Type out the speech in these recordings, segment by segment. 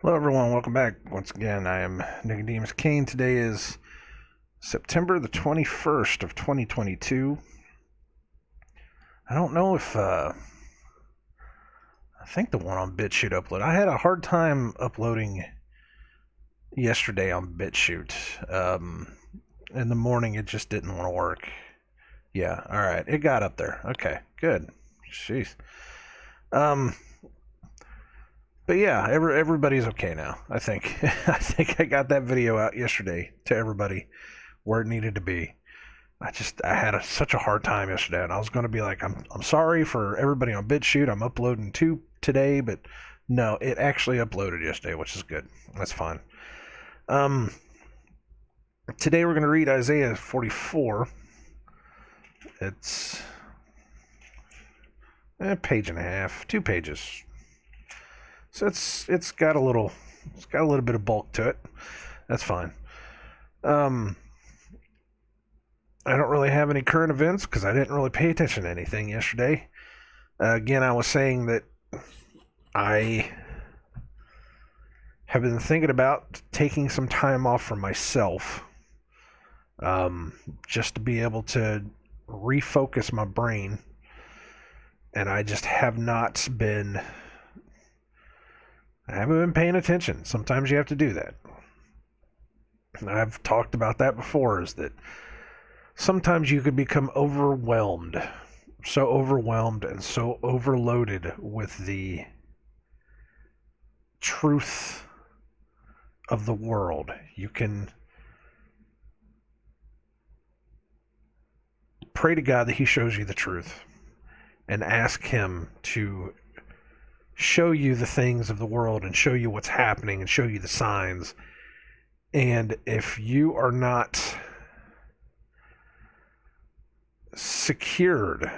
Hello, everyone. Welcome back. Once again, I am Nicodemus Kane. Today is September the 21st of 2022. I don't know if, I think the one on BitChute upload. I had a hard time uploading yesterday on BitChute. In the morning, it just didn't want to work. Yeah, all right. It got up there. Okay, good. Jeez. Um, but yeah, everybody's okay now. I think. I think I got that video out yesterday to everybody where it needed to be. I had such a hard time yesterday, and I was going to be like, I'm sorry for everybody on BitChute. I'm uploading two today, but no, it actually uploaded yesterday, which is good. That's fine. Um, Today we're going to read Isaiah 44. It's a page and a half, 2 pages. So it's got a little bit of bulk to it. That's fine. Um, I don't really have any current events because I didn't really pay attention to anything yesterday. Again, I was saying that I have been thinking about taking some time off for myself, just to be able to refocus my brain. And I just have not been. I haven't been paying attention. Sometimes you have to do that. I've talked about that before. Is that sometimes you could become overwhelmed, so overwhelmed and so overloaded with the truth of the world. You can pray to God that He shows you the truth and ask Him to show you the things of the world and show you what's happening and show you the signs. And if you are not secured,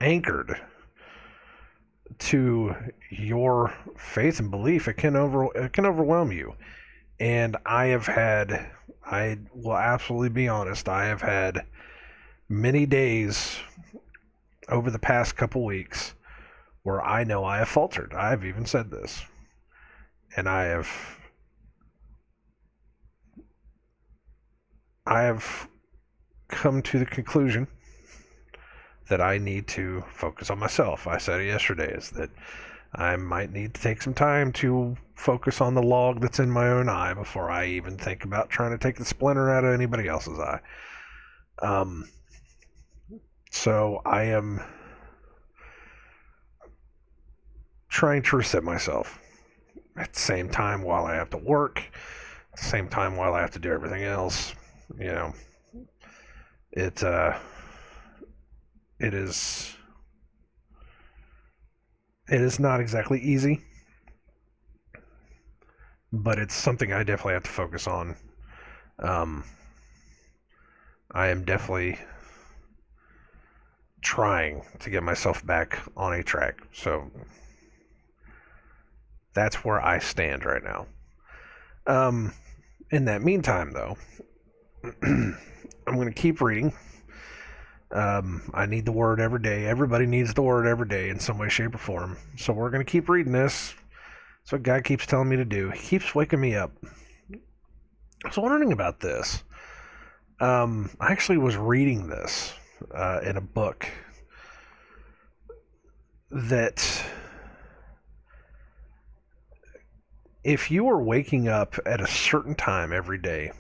anchored to your faith and belief, it can overwhelm you. And I will absolutely be honest, I have had many days over the past couple weeks where I know I have faltered. I've even said this. And I have come to the conclusion that I need to focus on myself. I said it yesterday, is that I might need to take some time to focus on the log that's in my own eye before I even think about trying to take the splinter out of anybody else's eye. So I am trying to reset myself at the same time while I have to work, at the same time while I have to do everything else. You know, it it is it is not exactly easy, but it's something I definitely have to focus on. Um, I am definitely trying to get myself back on a track. So that's where I stand right now. Um, in that meantime, though, I'm going to keep reading. I need the word every day. Everybody needs the word every day in some way, shape, or form. So we're going to keep reading this. That's what God keeps telling me to do. He keeps waking me up. I was wondering about this. I actually was reading this in a book that if you are waking up at a certain time every day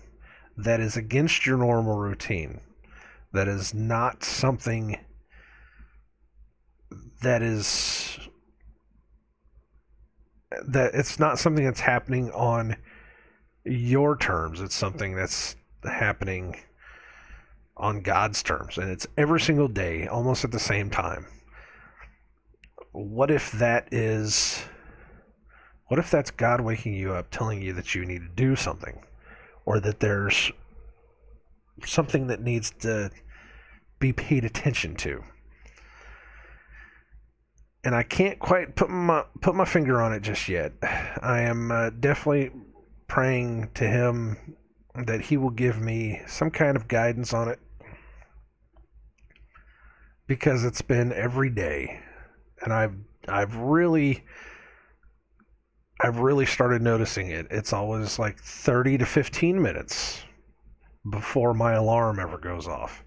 that is against your normal routine, that is not something that is that it's not something that's happening on your terms. It's something that's happening on God's terms, and it's every single day, almost at the same time. What if that is? What if that's God waking you up, telling you that you need to do something, or that there's something that needs to be paid attention to? And I can't quite put my finger on it just yet. I am definitely praying to Him that He will give me some kind of guidance on it, because it's been every day, and I've really I've really started noticing it. It's always like 30 to 15 minutes before my alarm ever goes off.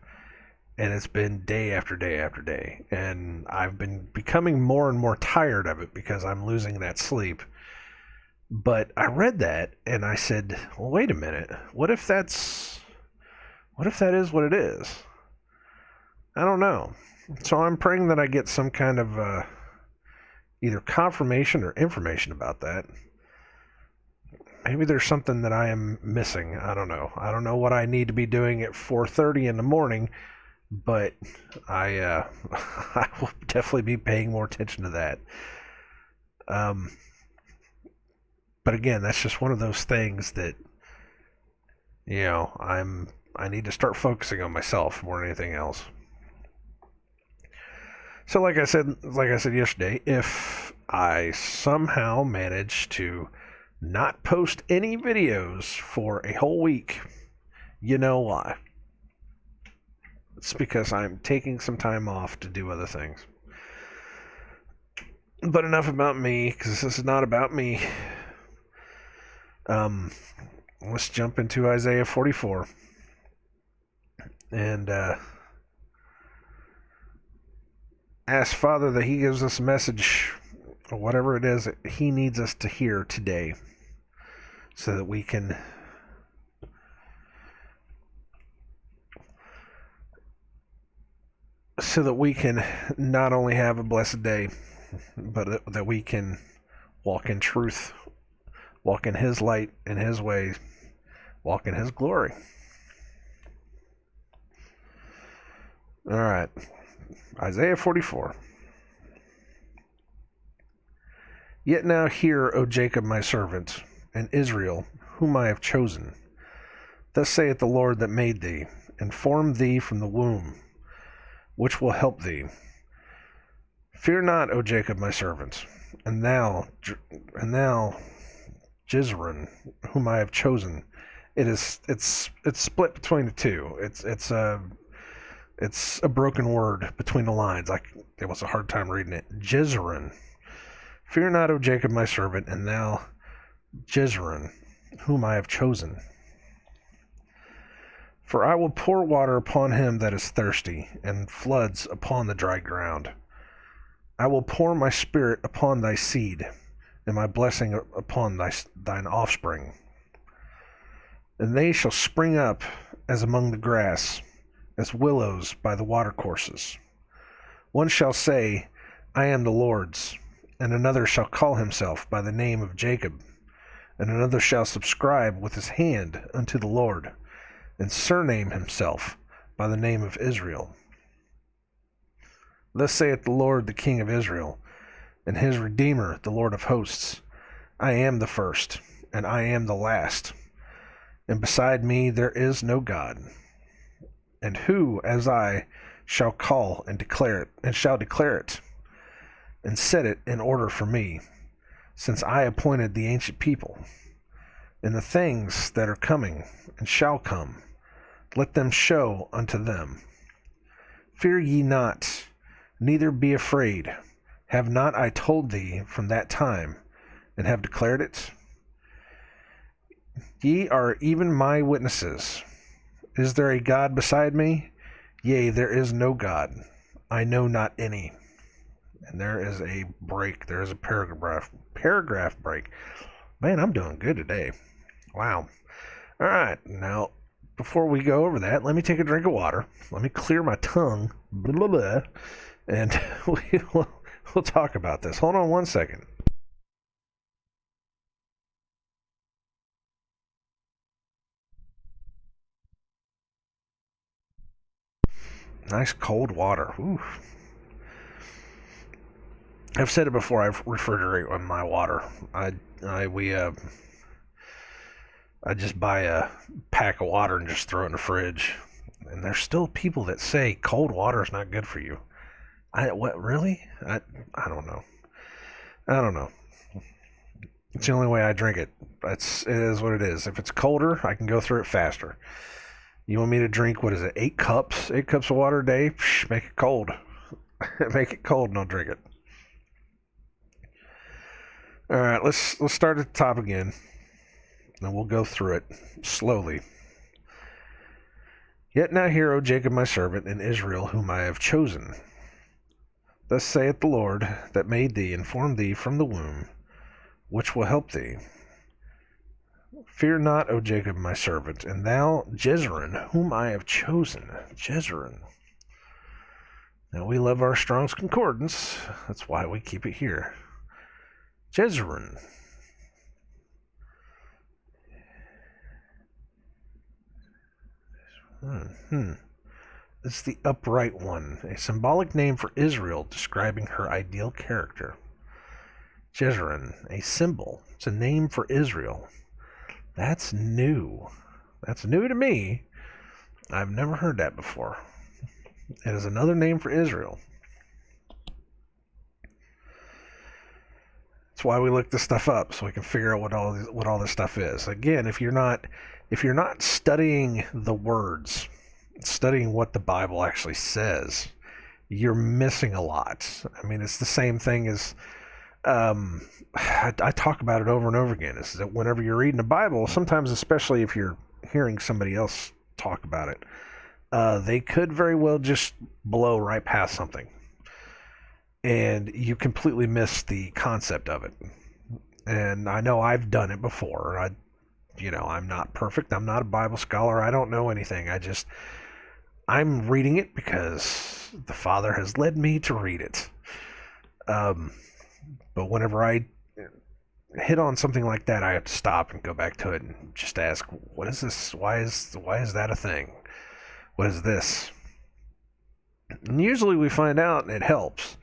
And it's been day after day after day. And I've been becoming more and more tired of it because I'm losing that sleep. But I read that and I said, well, wait a minute. What if that is what it is? I don't know. So I'm praying that I get some kind of either confirmation or information about that. Maybe there's something that I am missing. I don't know. I don't know what I need to be doing at 4:30 in the morning, but I I will definitely be paying more attention to that. Um, but again, that's just one of those things that I need to start focusing on myself more than anything else. So like I said yesterday, if I somehow manage to not post any videos for a whole week, you know why? It's because I'm taking some time off to do other things. But enough about me, because this is not about me. Um, let's jump into Isaiah 44 and ask Father that He gives us a message, or whatever it is that He needs us to hear today, so that we can not only have a blessed day, but that we can walk in truth, walk in His light, in His way, walk in His glory. All right, Isaiah 44. Yet now hear, O Jacob my servant, and Israel, whom I have chosen. Thus saith the Lord that made thee, and formed thee from the womb, which will help thee. Fear not, O Jacob my servant, and thou, Jezreel, whom I have chosen. It's split between the two. It's a broken word between the lines. It was a hard time reading it. Jezreel. Fear not, O Jacob my servant, and thou, Jezreel, whom I have chosen. For I will pour water upon him that is thirsty, and floods upon the dry ground. I will pour my spirit upon thy seed, and my blessing upon thine offspring. And they shall spring up as among the grass, as willows by the watercourses. One shall say, I am the Lord's, and another shall call himself by the name of Jacob, and another shall subscribe with his hand unto the Lord, and surname himself by the name of Israel. Thus saith the Lord, the King of Israel, and his Redeemer, the Lord of hosts, I am the first, and I am the last, and beside me there is no God. And who, as I, shall call and declare it, and shall declare it, and set it in order for me, since I appointed the ancient people, and the things that are coming and shall come, let them show unto them. Fear ye not, neither be afraid. Have not I told thee from that time, and have declared it? Ye are even my witnesses. Is there a God beside me? Yea, there is no God. I know not any. And there is a break. There is a paragraph break. Man, I'm doing good today. Wow. All right. Now, before we go over that, let me take a drink of water. Let me clear my tongue. Blah, blah, blah, and we'll talk about this. Hold on one second. Nice cold water. Ooh. I've said it before. I refrigerate on my water. I just buy a pack of water and just throw it in the fridge. And there's still people that say cold water is not good for you. What really? I don't know. I don't know. It's the only way I drink it. It is what it is. If it's colder, I can go through it faster. You want me to drink, what is it, 8 cups? 8 cups of water a day? Psh, make it cold. Make it cold and I'll drink it. All right, let's start at the top again, and we'll go through it slowly. Yet now hear, O Jacob my servant, and Israel whom I have chosen. Thus saith the Lord that made thee and formed thee from the womb, which will help thee. Fear not, O Jacob my servant, and thou Jezreel, whom I have chosen. Jezreel. Now we love our Strong's Concordance. That's why we keep it here. Jezreel. It's the upright one, a symbolic name for Israel describing her ideal character. Jezreel, a symbol. It's a name for Israel. That's new. That's new to me. I've never heard that before. It is another name for Israel. That's why we look this stuff up, so we can figure out what all this stuff is. Again, if you're not studying the words, studying what the Bible actually says, you're missing a lot. I mean, it's the same thing as I talk about it over and over again. Is that whenever you're reading the Bible, sometimes, especially if you're hearing somebody else talk about it, they could very well just blow right past something, and you completely miss the concept of it. And I know I've done it before. I'm not perfect. I'm not a Bible scholar. I don't know anything. I'm reading it because the Father has led me to read it. But whenever I hit on something like that, I have to stop and go back to it and just ask, what is this? Why is that a thing? What is this? And usually we find out and it helps.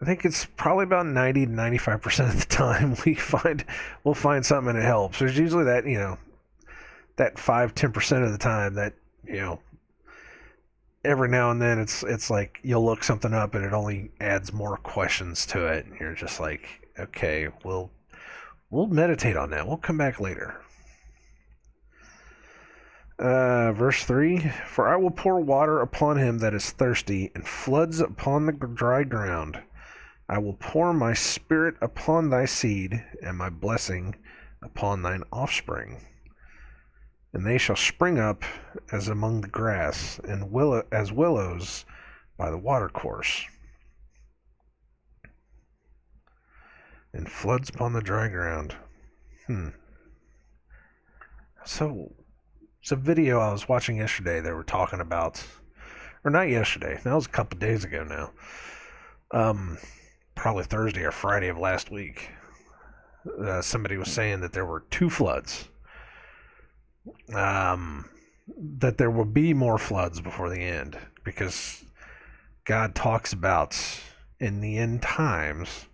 I think it's probably about 90 to 95% of the time we'll find something and it helps. There's usually that, that 5-10% of the time that, every now and then it's like you'll look something up and it only adds more questions to it, and you're just like, okay, we'll meditate on that. We'll come back later. Verse 3, for I will pour water upon him that is thirsty, and floods upon the dry ground. I will pour my spirit upon thy seed, and my blessing upon thine offspring. And they shall spring up as among the grass, and as willows by the watercourse. And floods upon the dry ground. So, it's a video I was watching yesterday. They were talking about, or not yesterday, that was a couple days ago now. Probably Thursday or Friday of last week. Somebody was saying that there were 2 floods. That there will be more floods before the end, because God talks about in the end times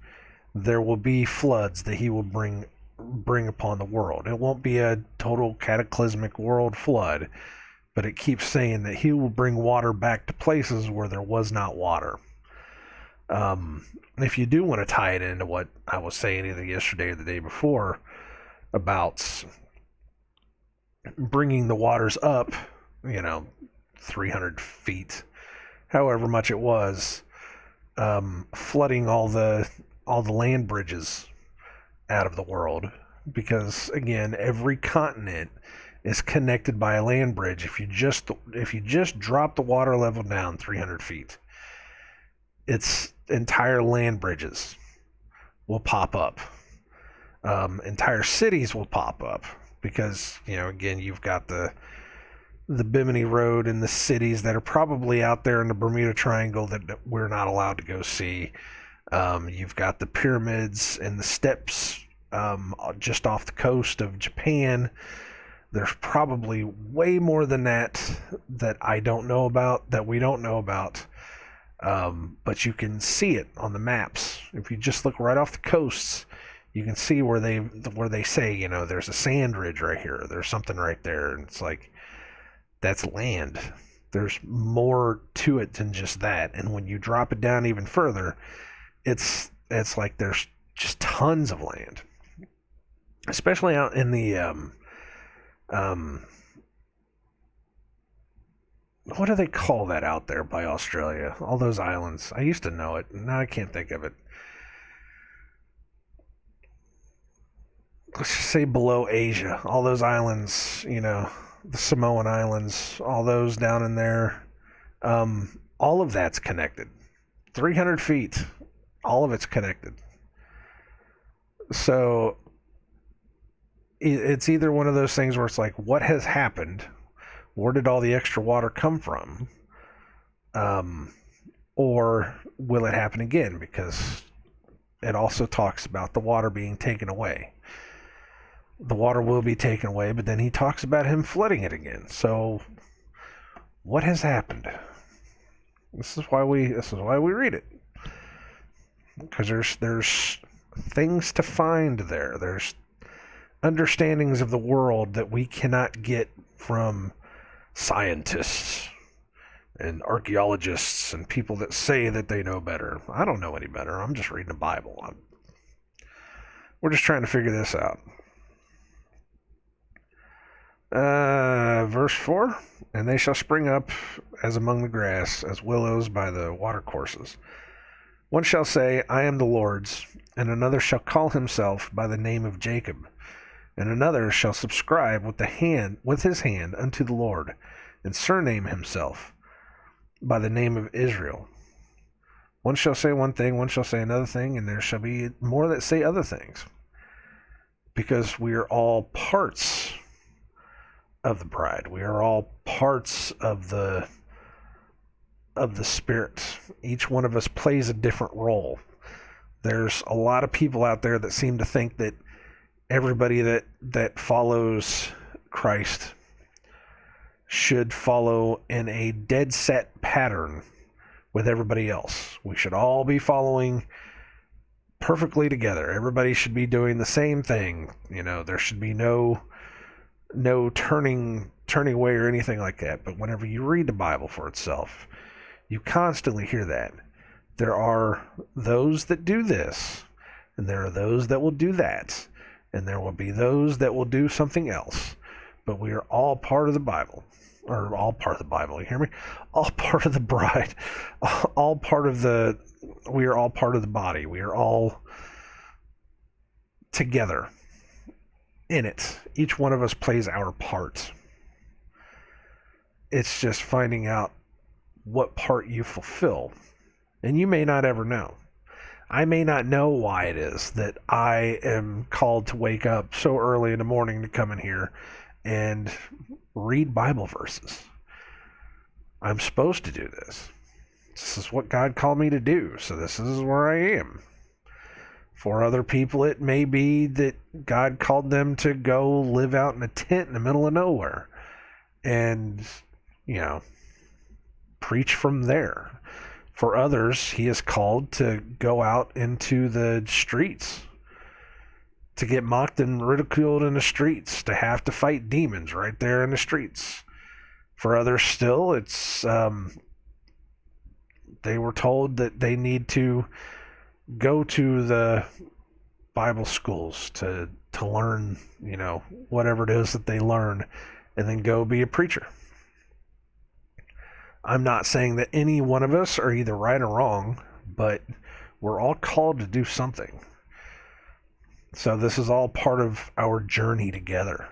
there will be floods that he will bring upon the world. It won't be a total cataclysmic world flood, but it keeps saying that he will bring water back to places where there was not water. If you do want to tie it into what I was saying either yesterday or the day before about bringing the waters up, 300 feet, however much it was, flooding all the land bridges out of the world, because again, every continent is connected by a land bridge. If you just drop the water level down 300 feet, its entire land bridges will pop up. Entire cities will pop up, because again, you've got the Bimini Road and the cities that are probably out there in the Bermuda Triangle that we're not allowed to go see. You've got the pyramids and the steps just off the coast of Japan. There's probably way more than that I don't know about, that we don't know about. But you can see it on the maps. If you just look right off the coasts, you can see where they say, there's a sand ridge right here. There's something right there. And it's like, that's land. There's more to it than just that. And when you drop it down even further, it's like there's just tons of land. Especially out in the what do they call that out there by Australia? All those islands. I used to know it. Now I can't think of it. let's just say below Asia, all those islands, the Samoan Islands, all those down in there, all of that's connected. 300 feet, all of it's connected. So it's either one of those things where it's like, what has happened? Where did all the extra water come from? Or will it happen again? Because it also talks about the water being taken away. The water will be taken away, but then he talks about him flooding it again. So what has happened? This is why we read it. Because there's things to find there. There's understandings of the world that we cannot get from scientists and archaeologists and people that say that they know better. I don't know any better. I'm just reading the Bible. We're just trying to figure this out. Verse 4, and they shall spring up as among the grass, as willows by the watercourses. One shall say, I am the Lord's, and another shall call himself by the name of Jacob, and another shall subscribe with his hand unto the Lord, and surname himself by the name of Israel. One shall say one thing, one shall say another thing, and there shall be more that say other things, because we are all parts of the bride. We are all parts of the Spirit. Each one of us plays a different role. There's a lot of people out there that seem to think that everybody that follows Christ should follow in a dead set pattern with everybody else. We should all be following perfectly together. Everybody should be doing the same thing. There should be no turning away or anything like that. But whenever you read the Bible for itself, you constantly hear that. There are those that do this, and there are those that will do that, and there will be those that will do something else. But we are all part of the Bible. Or all part of the Bible, you hear me? All part of the bride. We are all part of the body. We are all together in it. Each one of us plays our part. It's just finding out what part you fulfill. And you may not ever know. I may not know why it is that I am called to wake up so early in the morning to come in here and read Bible verses. I'm supposed to do this. This is what God called me to do, so this is where I am. For other people, it may be that God called them to go live out in a tent in the middle of nowhere and, preach from there. For others, he is called to go out into the streets, to get mocked and ridiculed in the streets, to have to fight demons right there in the streets. For others still, it's they were told that they need to go to the Bible schools to learn, whatever it is that they learn, and then go be a preacher. I'm not saying that any one of us are either right or wrong, but we're all called to do something. So this is all part of our journey together.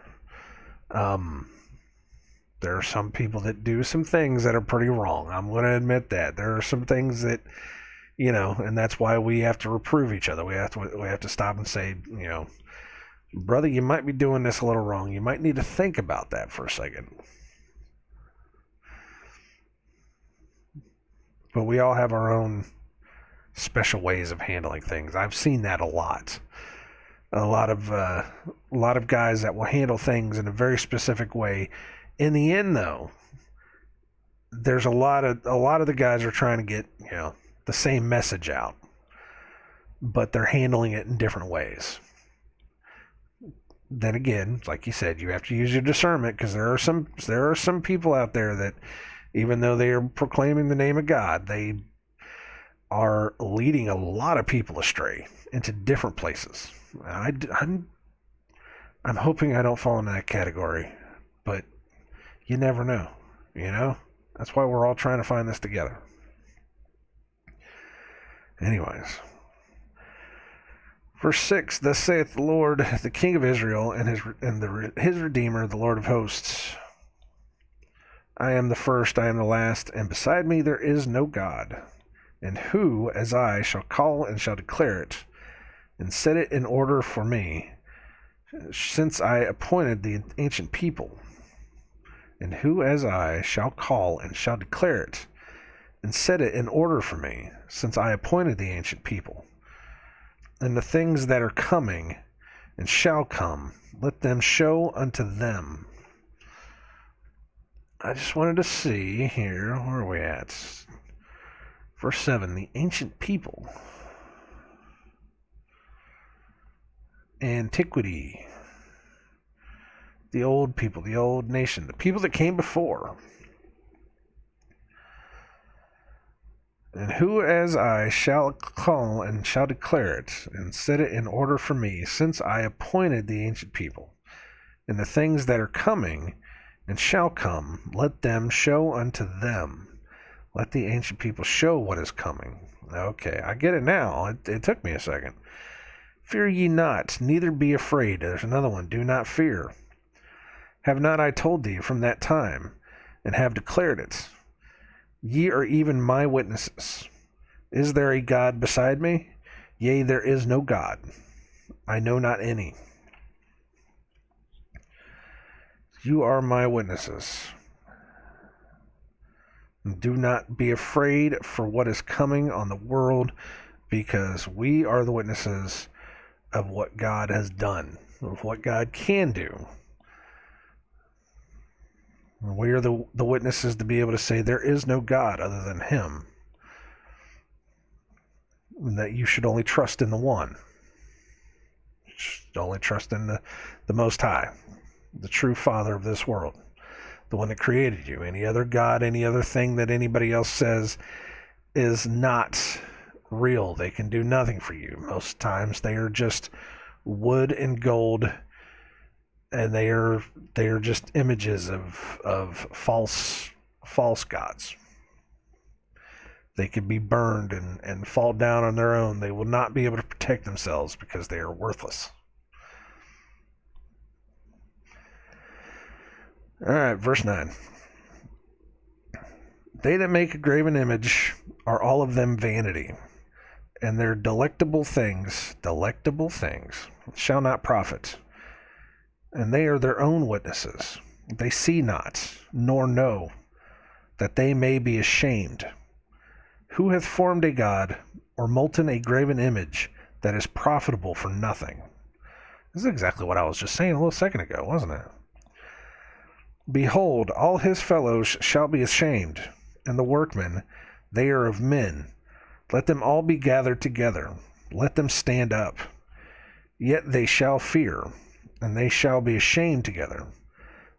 There are some people that do some things that are pretty wrong. I'm going to admit that. There are some things that, and that's why we have to reprove each other. We have to stop and say, brother, you might be doing this a little wrong. You might need to think about that for a second. But we all have our own special ways of handling things. I've seen that a lot. A lot of guys that will handle things in a very specific way. In the end, though, there's a lot of the guys are trying to get the same message out, but they're handling it in different ways. Then again, like you said, you have to use your discernment, because there are some people out there that, even though they are proclaiming the name of God, they are leading a lot of people astray into different places. I'm hoping I don't fall into that category, but you never know, That's why we're all trying to find this together. Anyways, Verse 6, thus saith the Lord, the King of Israel, and his Redeemer, the Lord of hosts. I am the first, I am the last, and beside me there is no God. And who, as I, shall call and shall declare it, and set it in order for me, since I appointed the ancient people? And who, as I, shall call and shall declare it, and set it in order for me, since I appointed the ancient people? And the things that are coming and shall come, let them show unto them. I just wanted to see here, where are we at? Verse 7, the ancient people. Antiquity. The old people, the old nation, the people that came before. And who as I shall call and shall declare it, and set it in order for me, since I appointed the ancient people. And the things that are coming and shall come, let them show unto them. Let the ancient people show what is coming. Okay, I get it now. It took me a second. Fear ye not, neither be afraid. There's another one. Do not fear. Have not I told thee from that time, and have declared it? Ye are even my witnesses. Is there a God beside me? Yea, there is no God. I know not any. You are my witnesses. Do not be afraid for what is coming on the world, because we are the witnesses of what God has done, of what God can do. We are the witnesses to be able to say there is no God other than Him, and that you should only trust in the one. You should only trust in the Most High, the true Father of this world, the one that created you. Any other God, any other thing that anybody else says is not real. They can do nothing for you. Most times they are just wood and gold, and they are just images of false gods. They could be burned and fall down on their own. They will not be able to protect themselves because they are worthless. All right, verse 9. They that make a graven image are all of them vanity, and their delectable things shall not profit. And they are their own witnesses. They see not, nor know, that they may be ashamed. Who hath formed a god, or molten a graven image, that is profitable for nothing? This is exactly what I was just saying a little second ago, wasn't it? Behold, all his fellows shall be ashamed, and the workmen, they are of men. Let them all be gathered together. Let them stand up. Yet they shall fear, and they shall be ashamed together.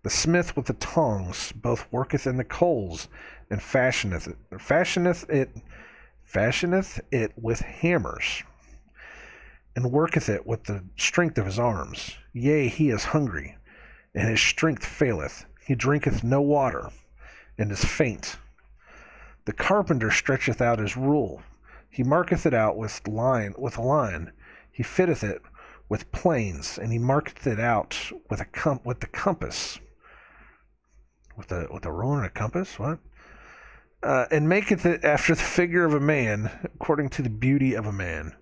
The smith with the tongs both worketh in the coals, and fashioneth it with hammers, and worketh it with the strength of his arms. Yea, he is hungry, and his strength faileth. He drinketh no water, and is faint. The carpenter stretcheth out his rule. He marketh it out with a line. He fitteth it with planes, and he marketh it out with the compass. With a rule and a compass? What? And maketh it after the figure of a man, according to the beauty of a man,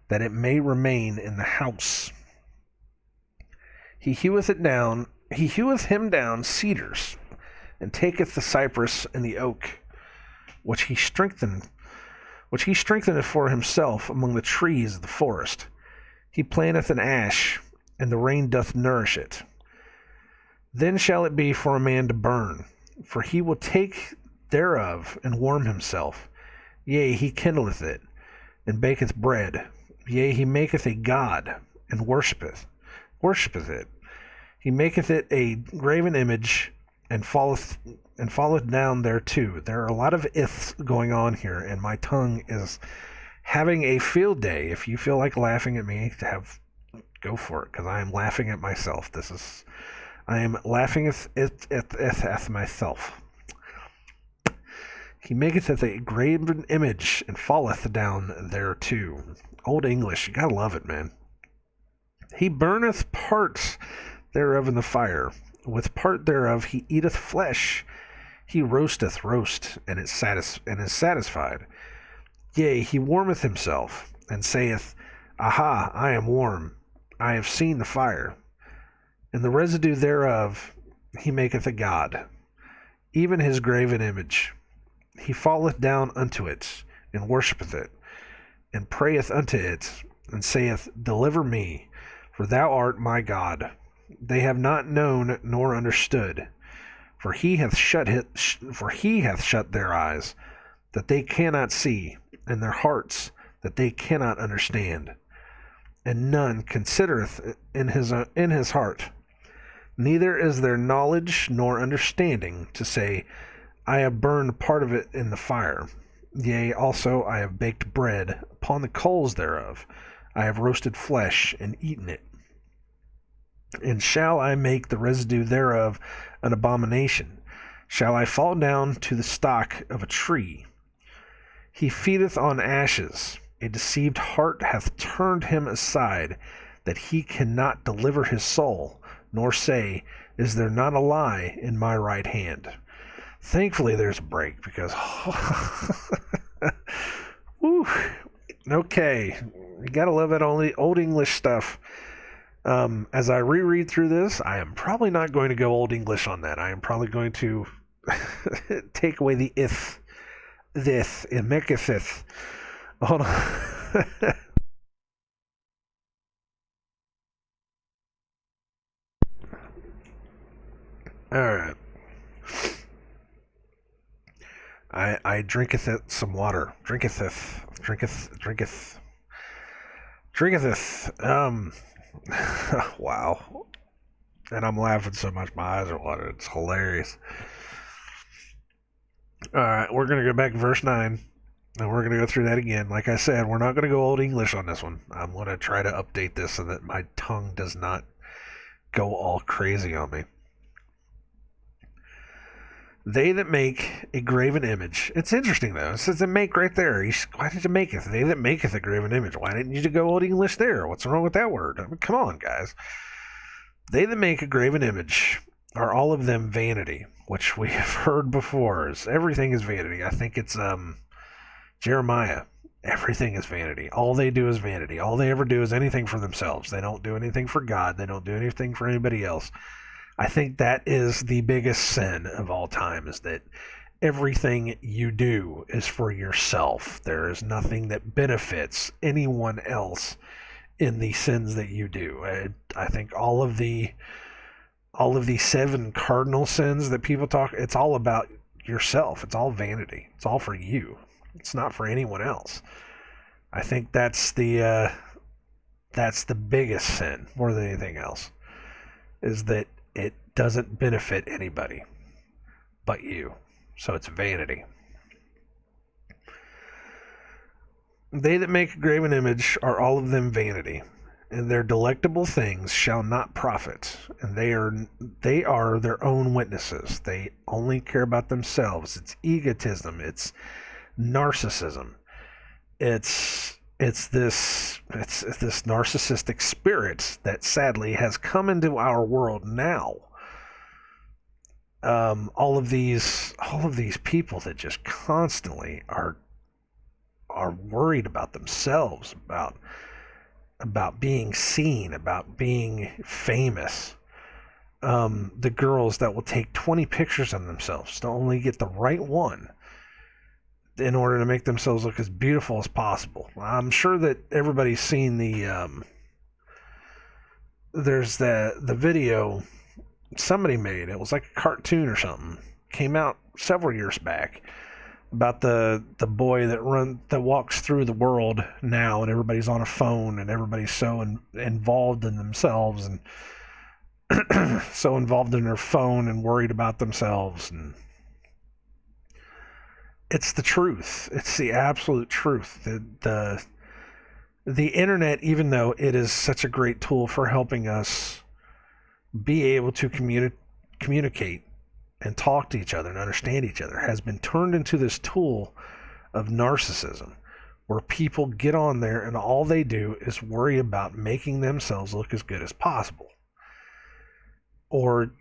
that it may remain in the house. He heweth him down cedars, and taketh the cypress and the oak, which he strengtheneth for himself among the trees of the forest. He planteth an ash, and the rain doth nourish it. Then shall it be for a man to burn, for he will take thereof and warm himself. Yea, he kindleth it, and baketh bread. Yea, he maketh a god, and worshipeth it. He maketh it a graven image, and falleth down thereto. There are a lot of ifs going on here, and my tongue is having a field day. If you feel like laughing at me, go for it, because I am laughing at myself. I am laughing at myself. He maketh it a graven image, and falleth down thereto. Old English, you gotta love it, man. He burneth part thereof in the fire. With part thereof he eateth flesh. He roasteth roast, and is satisfied. Yea, he warmeth himself, and saith, Aha, I am warm. I have seen the fire. And the residue thereof he maketh a god, even his graven image. He falleth down unto it, and worshippeth it, and prayeth unto it, and saith, Deliver me, for thou art my God. They have not known nor understood, for he hath shut their eyes, that they cannot see, and their hearts, that they cannot understand. And none considereth in his heart, neither is there knowledge nor understanding to say, I have burned part of it in the fire. Yea, also I have baked bread upon the coals thereof. I have roasted flesh and eaten it. And shall I make the residue thereof an abomination? Shall I fall down to the stock of a tree? He feedeth on ashes. A deceived heart hath turned him aside, that he cannot deliver his soul, nor say, Is there not a lie in my right hand? Thankfully, there's a break, because... Whew. Okay, you gotta love that old English stuff. As I reread through this, I am probably not going to go Old English on that. I am probably going to take away the if, this, and maketh. Hold on. Alright. I drinketh some water. Drinketh. Wow. And I'm laughing so much my eyes are watering. It's hilarious. Alright, we're going to go back to verse 9. And we're going to go through that again. Like I said, we're not going to go Old English on this one. I'm going to try to update this so that my tongue does not go all crazy on me. They that make a graven image. It's interesting, though. It says to make right there. Why did you make it? They that maketh a graven image. Why didn't you go Old English there? What's wrong with that word? I mean, come on, guys. They that make a graven image are all of them vanity, which we have heard before. Everything is vanity. I think it's Jeremiah. Everything is vanity. All they do is vanity. All they ever do is anything for themselves. They don't do anything for God. They don't do anything for anybody else. I think that is the biggest sin of all time, is that everything you do is for yourself. There is nothing that benefits anyone else in the sins that you do. I think all of the 7 cardinal sins that people talk, it's all about yourself. It's all vanity. It's all for you. It's not for anyone else. I think that's the biggest sin more than anything else, is that it doesn't benefit anybody but you. So it's vanity. They that make a graven image are all of them vanity, and their delectable things shall not profit, and they are their own witnesses. They only care about themselves. It's egotism. It's narcissism. It's this narcissistic spirit that sadly has come into our world now. All of these people that just constantly are worried about themselves, about being seen, about being famous. The girls that will take 20 pictures of themselves to only get the right one in order to make themselves look as beautiful as possible. I'm sure that everybody's seen there's the video somebody made. It was like a cartoon or something. Came out several years back about the boy that walks through the world now, and everybody's on a phone, and everybody's so involved in themselves, and so involved in their phone and worried about themselves. And it's the truth. It's the absolute truth. The internet, even though it is such a great tool for helping us be able to communicate and talk to each other and understand each other, has been turned into this tool of narcissism, where people get on there and all they do is worry about making themselves look as good as possible. Or,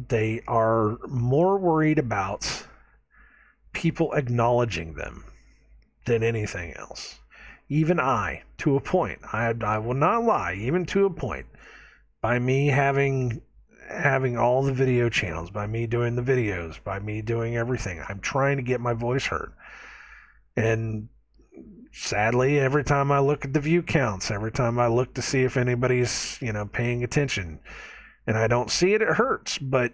they are more worried about people acknowledging them than anything else. Even I, to a point, I will not lie, even to a point, by me having all the video channels, by me doing the videos, by me doing everything, I'm trying to get my voice heard. And sadly, every time I look at the view counts, every time I look to see if anybody's, paying attention, and I don't see it, it hurts. But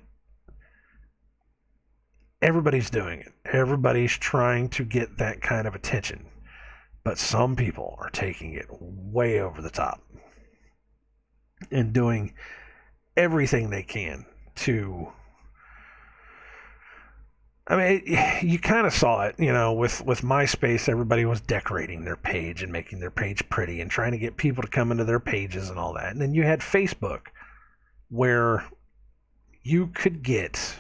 everybody's doing it. Everybody's trying to get that kind of attention. But some people are taking it way over the top and doing everything they can to... I mean, you kind of saw it, with MySpace. Everybody was decorating their page and making their page pretty and trying to get people to come into their pages and all that. And then you had Facebook, where you could get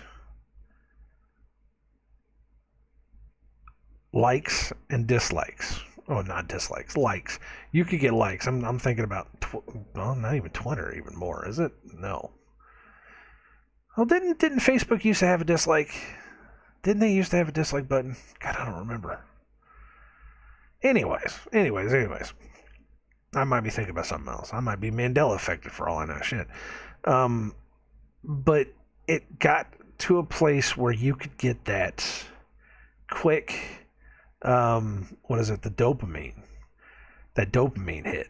likes and dislikes. Oh, not dislikes, likes. You could get likes. I'm thinking about, not even Twitter, even more, is it? No. Well, didn't Facebook used to have a dislike? Didn't they used to have a dislike button? God, I don't remember. Anyways. I might be thinking about something else. I might be Mandela affected for all I know. Shit. But it got to a place where you could get that quick, what is it? The dopamine. That dopamine hit,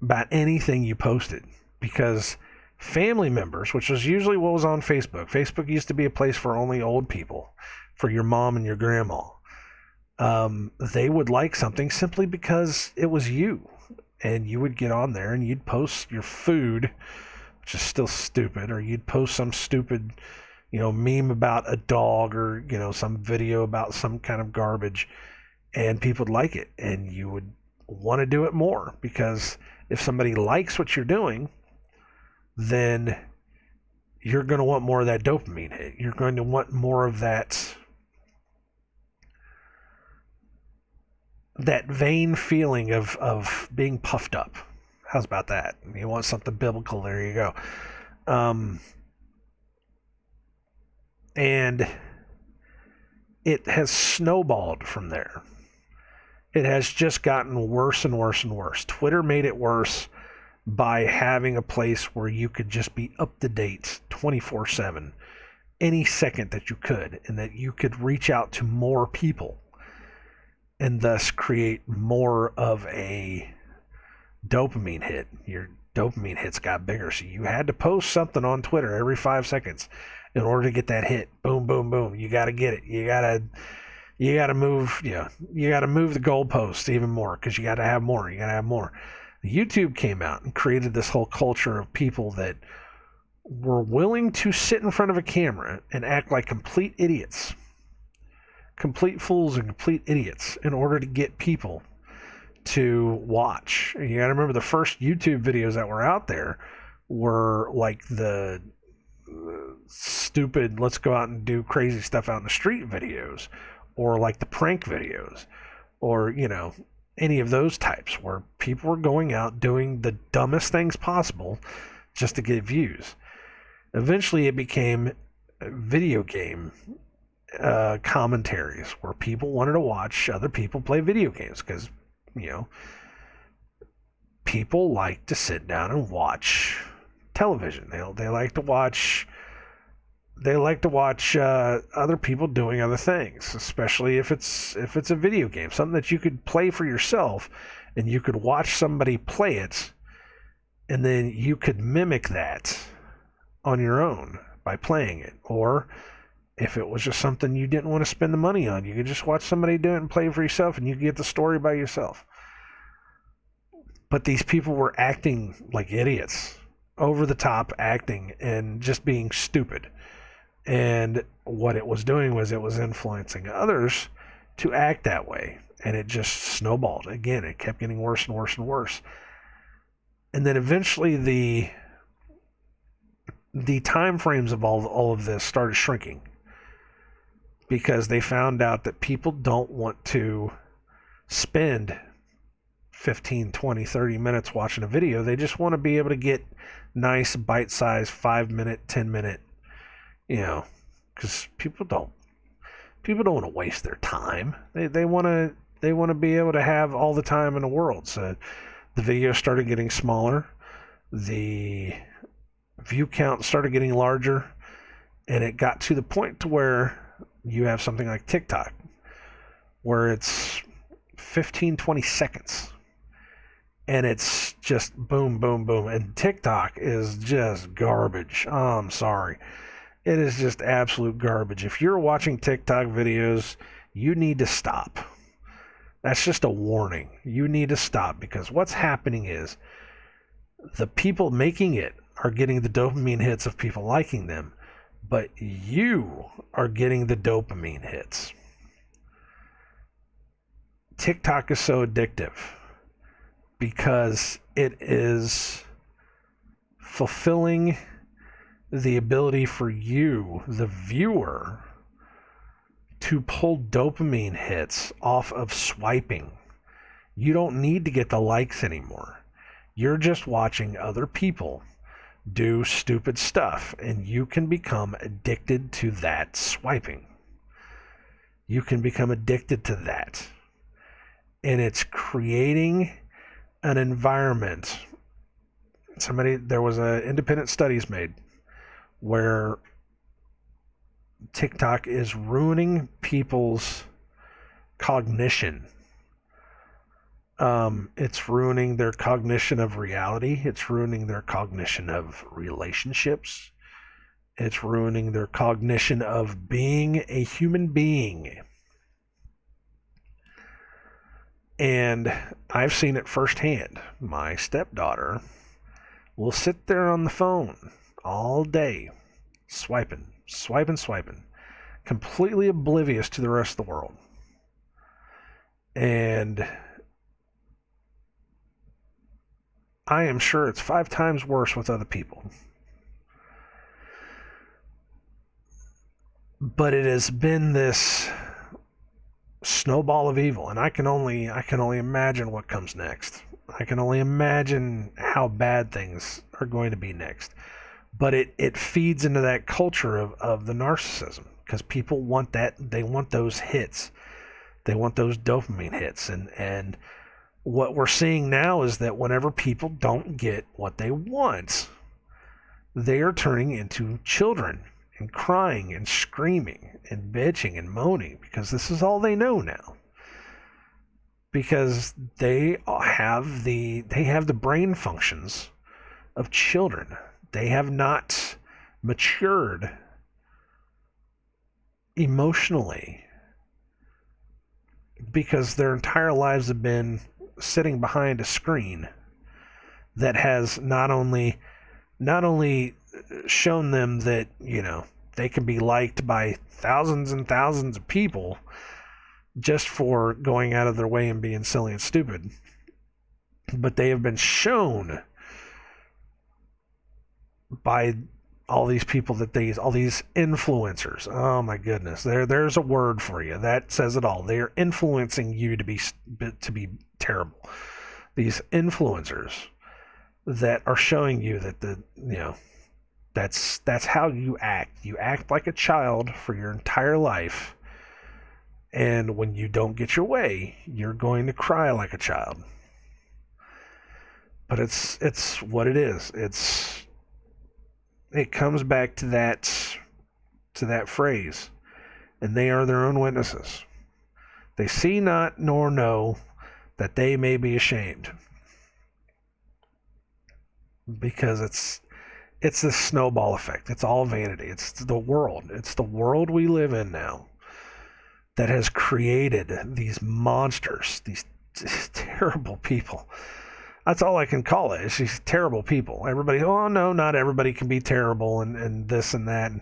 about anything you posted. Because family members, which was usually what was on Facebook. Facebook used to be a place for only old people, for your mom and your grandma. They would like something simply because it was you. And you would get on there and you'd post your food, which is still stupid, or you'd post some stupid, meme about a dog, or, some video about some kind of garbage, and people would like it. And you would want to do it more, because if somebody likes what you're doing, then you're going to want more of that dopamine hit. You're going to want more of that vain feeling of being puffed up. How's about that? You want something biblical, there you go. And it has snowballed from there. It has just gotten worse and worse and worse. Twitter made it worse by having a place where you could just be up to date 24/7 any second that you could, and that you could reach out to more people and thus create more of a dopamine hit. Your dopamine hits got bigger, so you had to post something on Twitter every 5 seconds in order to get that hit. Boom, boom, boom. You got to get it. You got to move, you got to move the goalposts even more, because you got to have more. You got to have more. YouTube came out and created this whole culture of people that were willing to sit in front of a camera and act like complete idiots, complete fools and complete idiots, in order to get people to watch. And you got to remember, the first YouTube videos that were out there were like the stupid, let's go out and do crazy stuff out in the street videos, or like the prank videos, or, any of those types, where people were going out doing the dumbest things possible just to get views. Eventually it became video game commentaries, where people wanted to watch other people play video games, because people like to sit down and watch television. They like to watch other people doing other things, especially if it's a video game, something that you could play for yourself, and you could watch somebody play it, and then you could mimic that on your own by playing it. Or if it was just something you didn't want to spend the money on, you could just watch somebody do it and play it for yourself, and you get the story by yourself. But these people were acting like idiots, over the top acting, and just being stupid. And what it was doing was it was influencing others to act that way. And it just snowballed. Again, it kept getting worse and worse and worse. And then eventually the time frames of all of this started shrinking, because they found out that people don't want to spend 15, 20, 30 minutes watching a video. They just want to be able to get nice bite-sized 5-minute, 10-minute, because people don't want to waste their time. They want to be able to have all the time in the world. So the video started getting smaller, the view count started getting larger, and it got to the point to where you have something like TikTok, where it's 15, 20 seconds. And it's just boom, boom, boom. And TikTok is just garbage. Oh, I'm sorry. It is just absolute garbage. If you're watching TikTok videos, you need to stop. That's just a warning. You need to stop, because what's happening is the people making it are getting the dopamine hits of people liking them, but you are getting the dopamine hits. TikTok is so addictive because it is fulfilling the ability for you, the viewer, to pull dopamine hits off of swiping. You don't need to get the likes anymore. You're just watching other people do stupid stuff, and you can become addicted to that swiping. You can become addicted to that. And it's creating an environment. There was independent studies made where TikTok is ruining people's cognition. It's ruining their cognition of reality. It's ruining their cognition of relationships. It's ruining their cognition of being a human being. And I've seen it firsthand. My stepdaughter will sit there on the phone all day, swiping, completely oblivious to the rest of the world. And I am sure it's 5 times worse with other people. But it has been this snowball of evil, and I can only imagine what comes next. I can only imagine how bad things are going to be next. But it feeds into that culture of the narcissism, because people want that. They want those hits. They want those dopamine hits. And what we're seeing now is that whenever people don't get what they want, they are turning into children and crying and screaming and bitching and moaning, because this is all they know now. Because they have the brain functions of children. They have not matured emotionally, because their entire lives have been sitting behind a screen that has not only shown them that, they can be liked by thousands and thousands of people just for going out of their way and being silly and stupid, but they have been shown by all these people all these influencers. Oh my goodness, there's a word for you that says it all. They are influencing you to be terrible. These influencers that are showing you that that's how you act. You act like a child for your entire life, and when you don't get your way, you're going to cry like a child. But it's what it is. It comes back to that phrase, and they are their own witnesses. They see not nor know that they may be ashamed. Because it's the snowball effect. It's all vanity. It's the world. It's the world we live in now that has created these monsters, these terrible people. That's all I can call it. It's these terrible people. Everybody, oh no, not everybody can be terrible and this and that.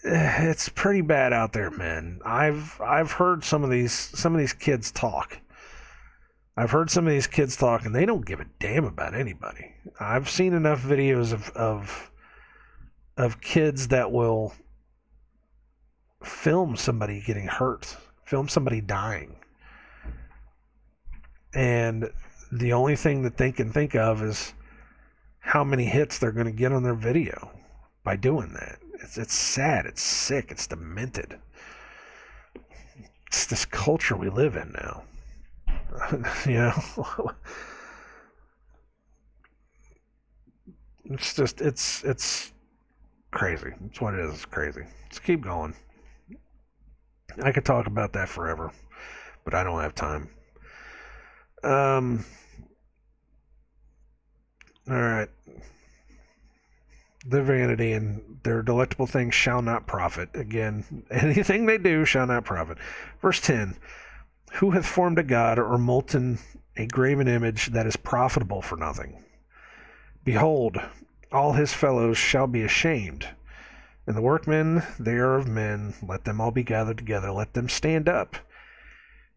It's pretty bad out there, man. I've heard some of these kids talk. I've heard some of these kids talk, and they don't give a damn about anybody. I've seen enough videos of kids that will film somebody getting hurt, film somebody dying, And the only thing that they can think of is how many hits they're going to get on their video by doing that. It's sad. It's sick. It's demented. It's this culture we live in now. You know? It's crazy. It's what it is. It's crazy. Let's keep going. I could talk about that forever, but I don't have time. All right. The vanity and their delectable things shall not profit. Again, anything they do shall not profit. Verse 10. Who hath formed a god or molten a graven image that is profitable for nothing? Behold, all his fellows shall be ashamed. And the workmen, they are of men, let them all be gathered together, let them stand up.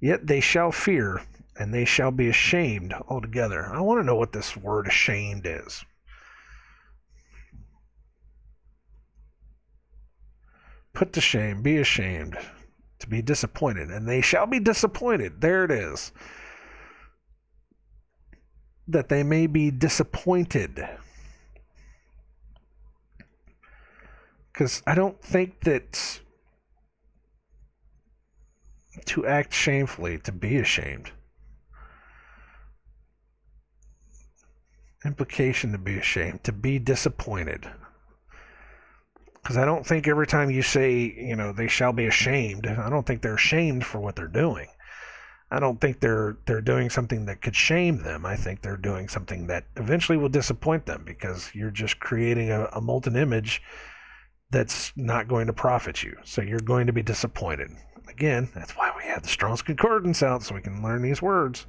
Yet they shall fear, and they shall be ashamed altogether. I want to know what this word ashamed is. Put to shame, be ashamed, to be disappointed, and they shall be disappointed. There it is. That they may be disappointed. Because I don't think that to act shamefully, to be ashamed. Implication to be ashamed, to be disappointed. Because I don't think every time you say, they shall be ashamed, I don't think they're ashamed for what they're doing. I don't think they're doing something that could shame them. I think they're doing something that eventually will disappoint them because you're just creating a molten image that's not going to profit you. So you're going to be disappointed. Again, that's why we have the Strong's Concordance out so we can learn these words.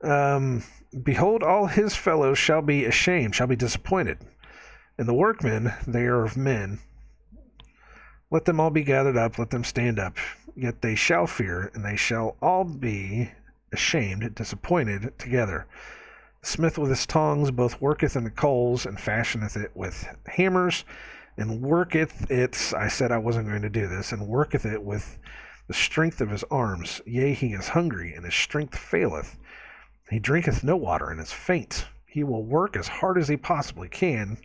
Behold, all his fellows shall be ashamed, shall be disappointed. And the workmen, they are of men. Let them all be gathered up, let them stand up. Yet they shall fear, and they shall all be ashamed, disappointed together. The smith with his tongs both worketh in the coals, and fashioneth it with hammers, and worketh it, I said I wasn't going to do this, and worketh it with the strength of his arms. Yea, he is hungry, and his strength faileth. He drinketh no water, and is faint. He will work as hard as he possibly can,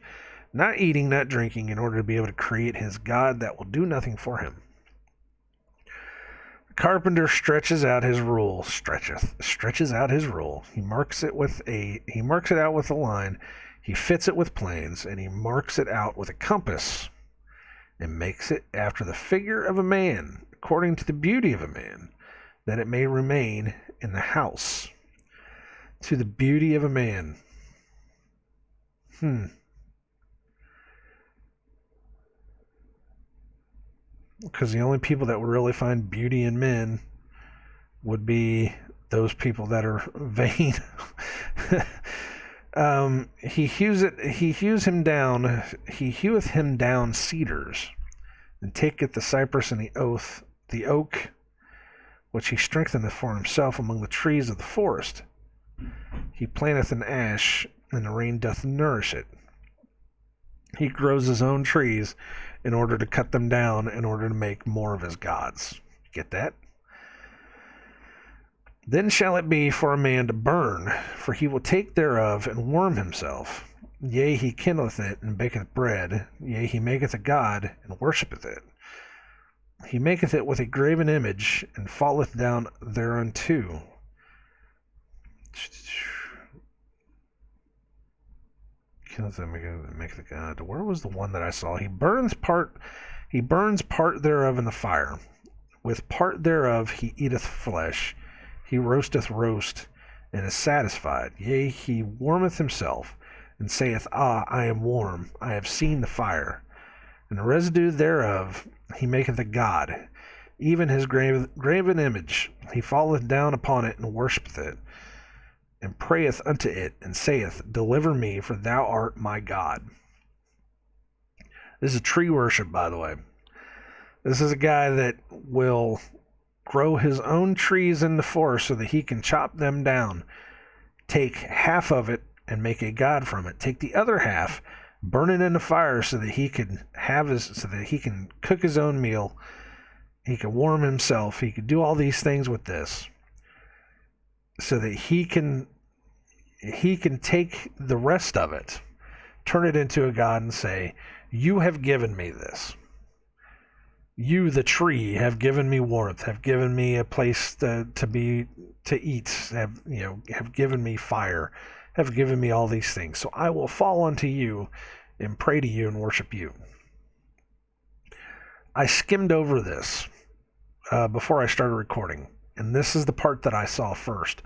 not eating, not drinking, in order to be able to create his God that will do nothing for him. The carpenter stretches out his rule, stretches out his rule. He marks it out with a line, he fits it with planes, and he marks it out with a compass, and makes it after the figure of a man, according to the beauty of a man, that it may remain in the house. To the beauty of a man. Because the only people that would really find beauty in men would be those people that are vain. He heweth him down cedars, and taketh the cypress and the oak, which he strengtheneth for himself among the trees of the forest. He planteth an ash, and the rain doth nourish it. He grows his own trees in order to cut them down, in order to make more of his gods. Get that? Then shall it be for a man to burn, for he will take thereof and warm himself. Yea, he kindleth it and baketh bread. Yea, he maketh a god and worshipeth it. He maketh it with a graven image, and falleth down thereunto. Kills them, make the god. Where was the one that I saw? He burns part thereof in the fire. With part thereof he eateth flesh. He roasteth roast, and is satisfied. Yea, he warmeth himself, and saith, Ah, I am warm, I have seen the fire. And the residue thereof he maketh a god, even his graven image. He falleth down upon it, and worshippeth it, and prayeth unto it, and saith, Deliver me, for thou art my God. This is tree worship, by the way. This is a guy that will grow his own trees in the forest so that he can chop them down, take half of it and make a god from it, take the other half, burn it in the fire so that he can cook his own meal, He can warm himself. He can do all these things with this so that he can take the rest of it, turn it into a god and say, you have given me this. You, the tree, have given me warmth, have given me a place to eat, have given me fire, have given me all these things. So I will fall unto you and pray to you and worship you. I skimmed over this before I started recording, and this is the part that I saw first.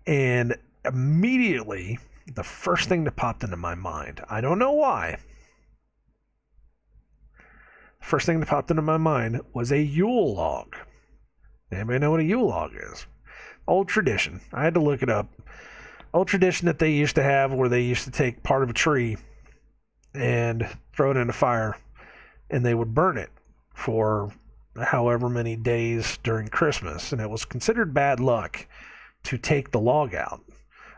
And immediately, the first thing that popped into my mind, I don't know why, the first thing that popped into my mind was a Yule log. Anybody know what a Yule log is? Old tradition. I had to look it up. Old tradition that they used to have where they used to take part of a tree and throw it in a fire, and they would burn it for however many days during Christmas. And it was considered bad luck to take the log out.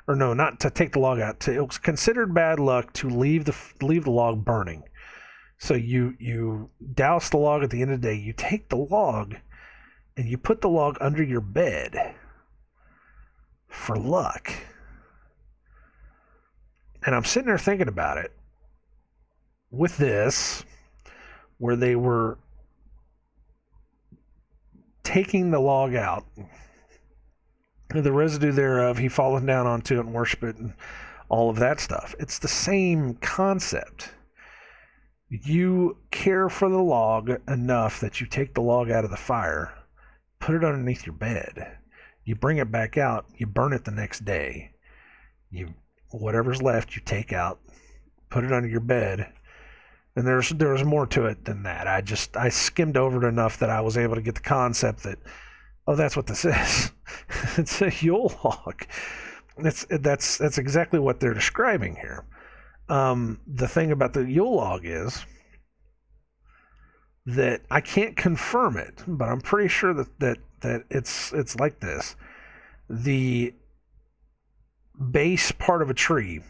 Or no, not to take the log out. It was considered bad luck to leave the log burning. So you douse the log at the end of the day. You take the log and you put the log under your bed for luck. And I'm sitting there thinking about it with this, where they were taking the log out, the residue thereof, he falleth down onto it and worship it and all of that stuff. It's the same concept. You care for the log enough that you take the log out of the fire, put it underneath your bed, you bring it back out, you burn it the next day. Whatever's left, you take out, put it under your bed. And there's more to it than that. I skimmed over it enough that I was able to get the concept that, oh, that's what this is. It's a Yule log. That's exactly what they're describing here. The thing about the Yule log is that I can't confirm it, but I'm pretty sure that it's like this. The base part of a tree,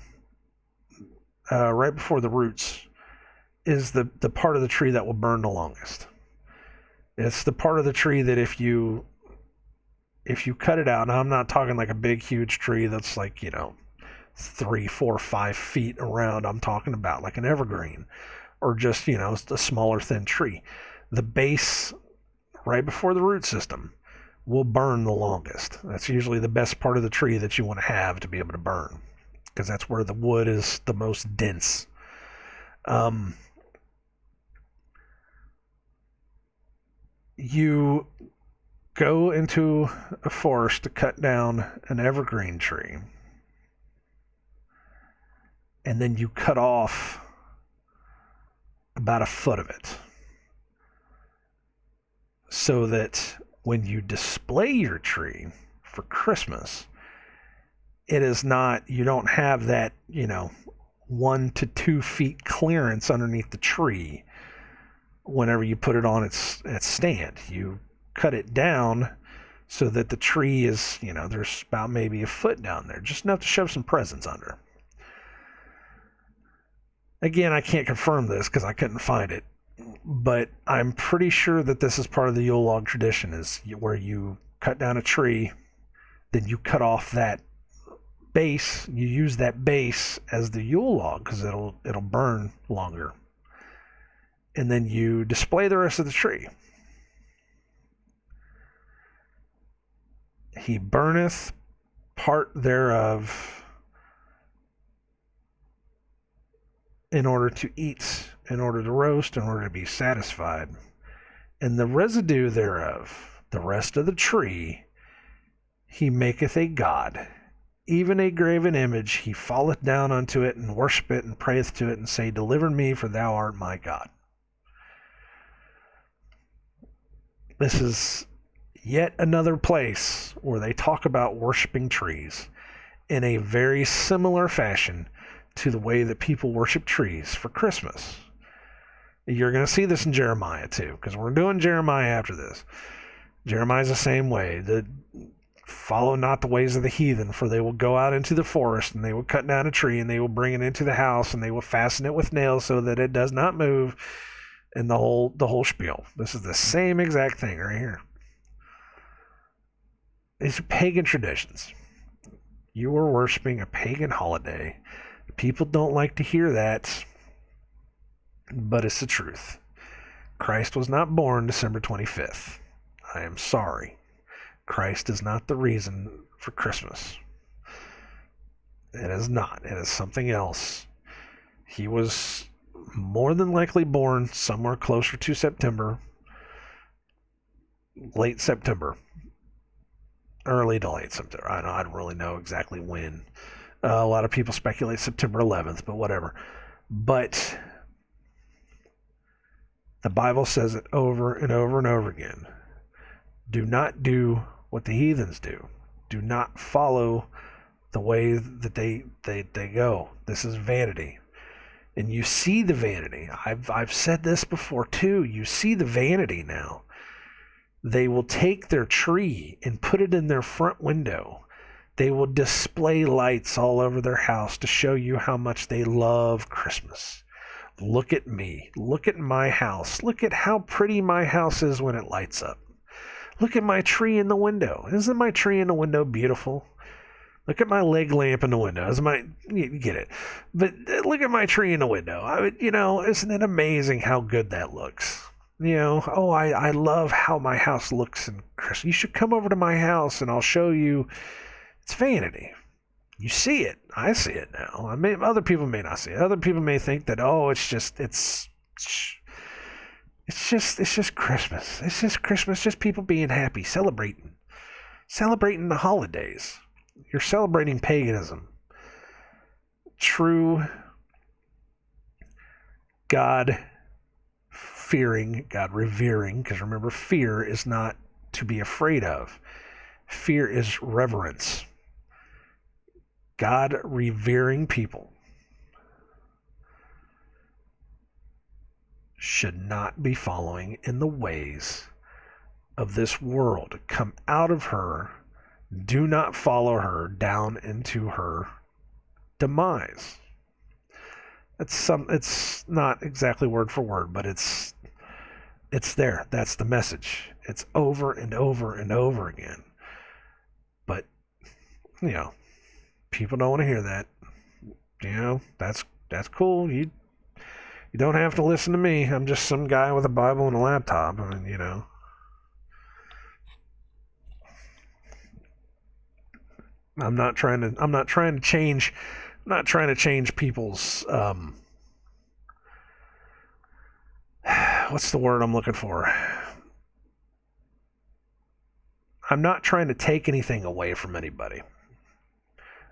right before the roots, is the part of the tree that will burn the longest. It's the part of the tree that if you cut it out, and I'm not talking like a big huge tree that's like 3, 4, 5 feet around. I'm talking about like an evergreen, or just a smaller thin tree. The base right before the root system will burn the longest. That's usually the best part of the tree that you want to have to be able to burn, because that's where the wood is the most dense. You go into a forest to cut down an evergreen tree, and then you cut off about a foot of it, so that when you display your tree for Christmas, it is not, you don't have that 1 to 2 feet clearance underneath the tree. Whenever you put it on its stand, you cut it down so that the tree is, there's about maybe a foot down there, just enough to shove some presents under. Again, I can't confirm this because I couldn't find it, but I'm pretty sure that this is part of the Yule log tradition, is where you cut down a tree, then you cut off that base, you use that base as the Yule log because it'll burn longer. And then you display the rest of the tree. He burneth part thereof in order to eat, in order to roast, in order to be satisfied. And the residue thereof, the rest of the tree, he maketh a god, even a graven image. He falleth down unto it, and worship it, and prayeth to it, and say, deliver me, for thou art my God. This is yet another place where they talk about worshiping trees in a very similar fashion to the way that people worship trees for Christmas. You're going to see this in Jeremiah too, because we're doing Jeremiah after this. Jeremiah's the same way. Follow not the ways of the heathen, for they will go out into the forest, and they will cut down a tree, and they will bring it into the house, and they will fasten it with nails so that it does not move. and the whole spiel. This is the same exact thing right here. These are pagan traditions. You are worshiping a pagan holiday. People don't like to hear that, but it's the truth. Christ was not born December 25th. I am sorry. Christ is not the reason for Christmas. It is not. It is something else. He was more than likely born somewhere closer to September, late September, early to late September. I don't really know exactly when. A lot of people speculate September 11th, but whatever. But the Bible says it over and over and over again. Do not do what the heathens do. Do not follow the way that they go. This is vanity. And you see the vanity. I've said this before too. You see the vanity now. They will take their tree and put it in their front window. They will display lights all over their house to show you how much they love Christmas. Look at me. Look at my house. Look at how pretty my house is when it lights up. Look at my tree in the window. Isn't my tree in the window beautiful? Look at my leg lamp in the window. You get it. But look at my tree in the window. Isn't it amazing how good that looks? I love how my house looks in Christmas. You should come over to my house and I'll show you. It's vanity. You see it. I see it now. Other people may not see it. Other people may think that, it's just Christmas. It's just Christmas. Just people being happy, celebrating the holidays. You're celebrating paganism. True God fearing, God revering, because remember, fear is not to be afraid of. Fear is reverence. God revering people should not be following in the ways of this world. Come out of her. Do not follow her down into her demise. It's not exactly word for word, but it's there. That's the message. It's over and over and over again. But people don't want to hear that. That's cool. You don't have to listen to me. I'm just some guy with a Bible and a laptop. I'm not trying to change people's what's the word I'm looking for? I'm not trying to take anything away from anybody.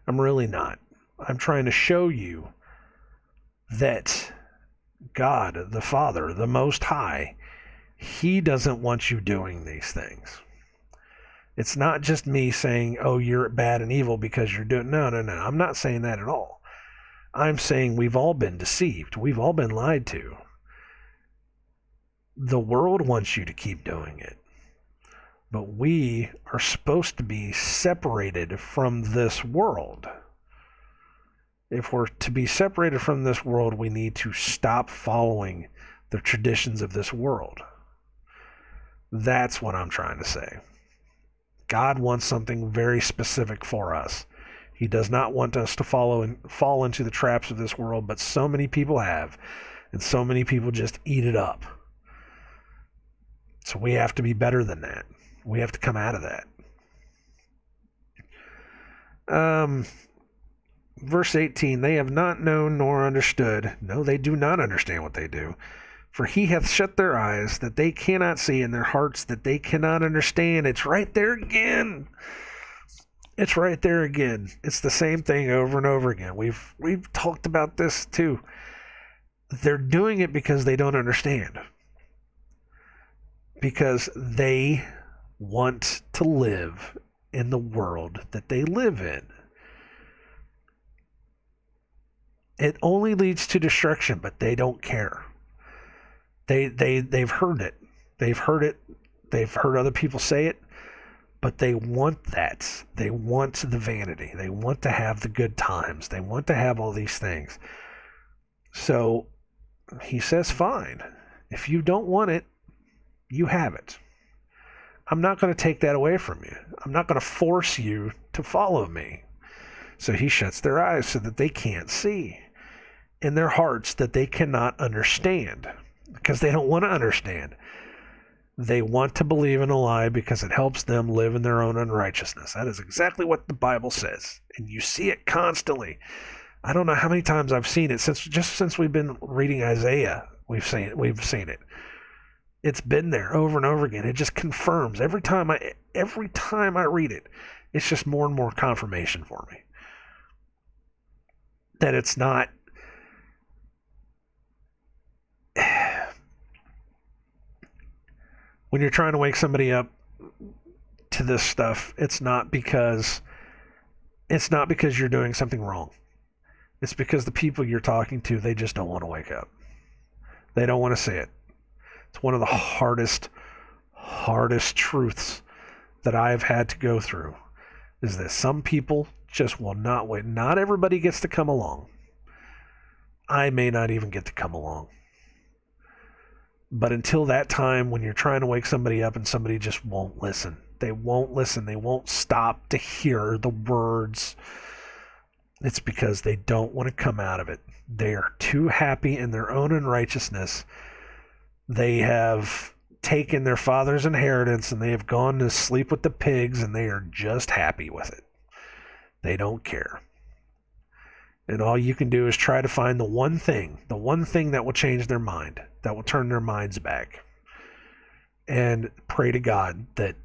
I'm really not. I'm trying to show you that God, the Father, the Most High, He doesn't want you doing these things. It's not just me saying, you're bad and evil because you're doing... No. I'm not saying that at all. I'm saying we've all been deceived. We've all been lied to. The world wants you to keep doing it. But we are supposed to be separated from this world. If we're to be separated from this world, we need to stop following the traditions of this world. That's what I'm trying to say. God wants something very specific for us. He does not want us to fall into the traps of this world, but so many people have, and so many people just eat it up. So we have to be better than that. We have to come out of that. Verse 18, they have not known nor understood. No, they do not understand what they do. For he hath shut their eyes that they cannot see, and their hearts that they cannot understand. It's right there again. It's right there again. It's the same thing over and over again. We've talked about this too. They're doing it because they don't understand. Because they want to live in the world that they live in. It only leads to destruction, but they don't care. They've heard it. They've heard it. They've heard other people say it, but they want that. They want the vanity. They want to have the good times. They want to have all these things. So he says, fine. If you don't want it, you have it. I'm not going to take that away from you. I'm not going to force you to follow me. So he shuts their eyes so that they can't see, in their hearts that they cannot understand, because they don't want to understand. They want to believe in a lie because it helps them live in their own unrighteousness. That is exactly what the Bible says. And you see it constantly. I don't know how many times I've seen it since we've been reading Isaiah. We've seen it. It's been there over and over again. It just confirms every time I read it. It's just more and more confirmation for me that it's not. When you're trying to wake somebody up to this stuff, it's not because you're doing something wrong. It's because the people you're talking to, they just don't want to wake up. They don't want to see it. It's one of the hardest truths that I have had to go through, is that some people just will not wait. Not everybody gets to come along. I may not even get to come along. But until that time, when you're trying to wake somebody up and somebody just won't listen. They won't listen. They won't stop to hear the words. It's because they don't want to come out of it. They are too happy in their own unrighteousness. They have taken their father's inheritance and they have gone to sleep with the pigs, and they are just happy with it. They don't care. And all you can do is try to find the one thing that will change their mind, that will turn their minds back, and pray to God that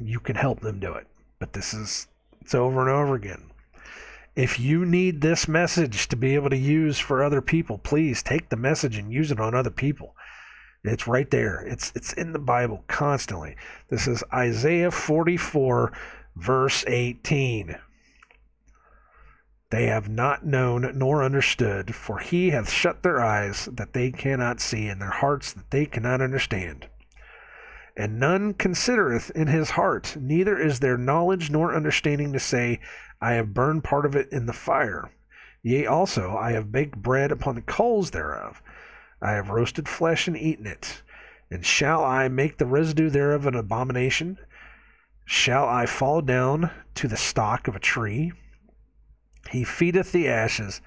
you can help them do it. But it's over and over again. If you need this message to be able to use for other people, please take the message and use it on other people. It's right there. It's in the Bible constantly. This is Isaiah 44, verse 18. They have not known nor understood, for he hath shut their eyes that they cannot see, and their hearts that they cannot understand. And none considereth in his heart, neither is there knowledge nor understanding to say, I have burned part of it in the fire. Yea, also I have baked bread upon the coals thereof. I have roasted flesh and eaten it. And shall I make the residue thereof an abomination? Shall I fall down to the stock of a tree? He feedeth the ashes.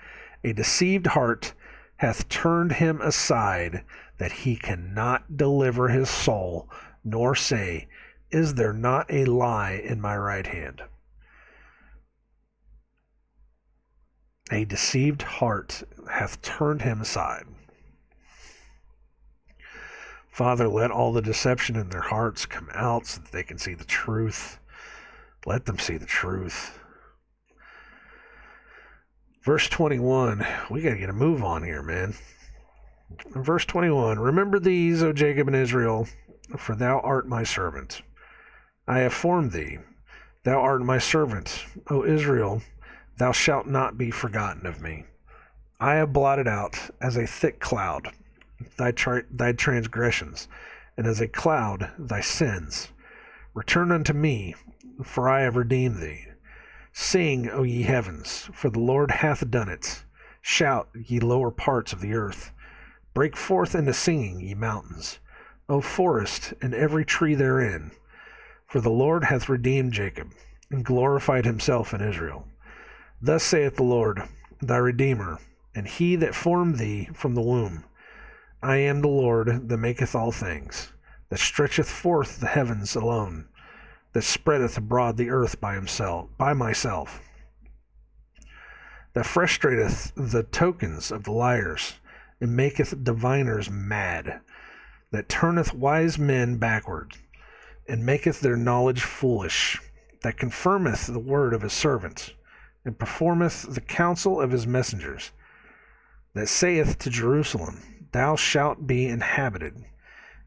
A deceived heart hath turned him aside, that he cannot deliver his soul, nor say, Is there not a lie in my right hand? A deceived heart hath turned him aside. Father, let all the deception in their hearts come out so that they can see the truth. Let them see the truth. Verse 21, we got to get a move on here, man. Verse 21, Remember these, O Jacob and Israel, for thou art my servant. I have formed thee. Thou art my servant, O Israel, thou shalt not be forgotten of me. I have blotted out as a thick cloud thy transgressions, and as a cloud thy sins. Return unto me, for I have redeemed thee. Sing, O ye heavens, for the Lord hath done it. Shout, ye lower parts of the earth. Break forth into singing, ye mountains. O forest, and every tree therein. For the Lord hath redeemed Jacob, and glorified himself in Israel. Thus saith the Lord, thy Redeemer, and he that formed thee from the womb. I am the Lord that maketh all things, that stretcheth forth the heavens alone, that spreadeth abroad the earth by myself, that frustrateth the tokens of the liars, and maketh diviners mad, that turneth wise men backward, and maketh their knowledge foolish, that confirmeth the word of his servants, and performeth the counsel of his messengers, that saith to Jerusalem, Thou shalt be inhabited,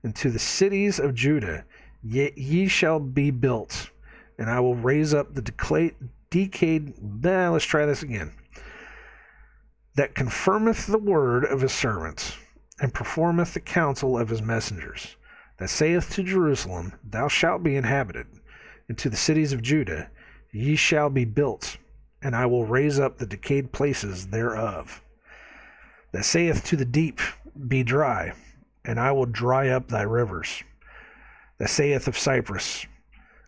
and to the cities of Judah, ye shall be built, and I will raise up the decayed. Let's try this again. That confirmeth the word of his servants, and performeth the counsel of his messengers, that saith to Jerusalem, Thou shalt be inhabited, and to the cities of Judah, ye shall be built, and I will raise up the decayed places thereof. That saith to the deep, Be dry, and I will dry up thy rivers. That saith of Cyprus,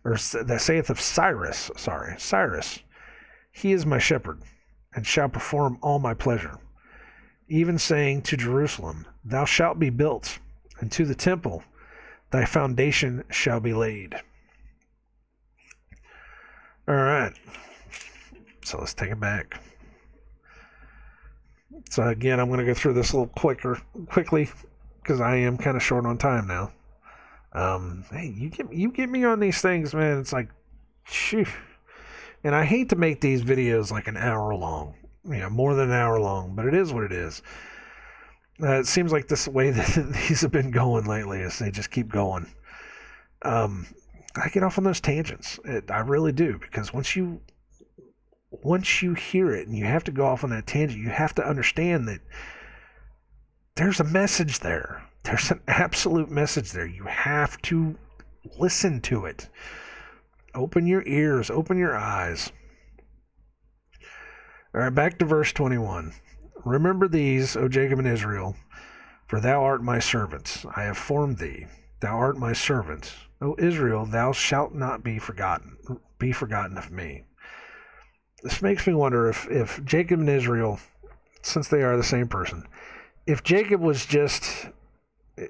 or that saith of Cyrus, Cyrus, he is my shepherd, and shall perform all my pleasure. Even saying to Jerusalem, thou shalt be built, and to the temple, thy foundation shall be laid. All right, so let's take it back. So again, I'm going to go through this a little quickly, because I am kind of short on time now. Hey, you get me on these things, man. It's like, phew. And I hate to make these videos like an hour long, more than an hour long, but it is what it is. It seems like this way that these have been going lately, is they just keep going. I get off on those tangents. I really do, because once you hear it and you have to go off on that tangent, you have to understand that there's a message there. There's an absolute message there. You have to listen to it. Open your ears, open your eyes. All right, back to verse 21. Remember these, O Jacob and Israel, for thou art my servant. I have formed thee. Thou art my servant. O Israel, thou shalt not be forgotten of me. This makes me wonder if Jacob and Israel, since they are the same person, if Jacob was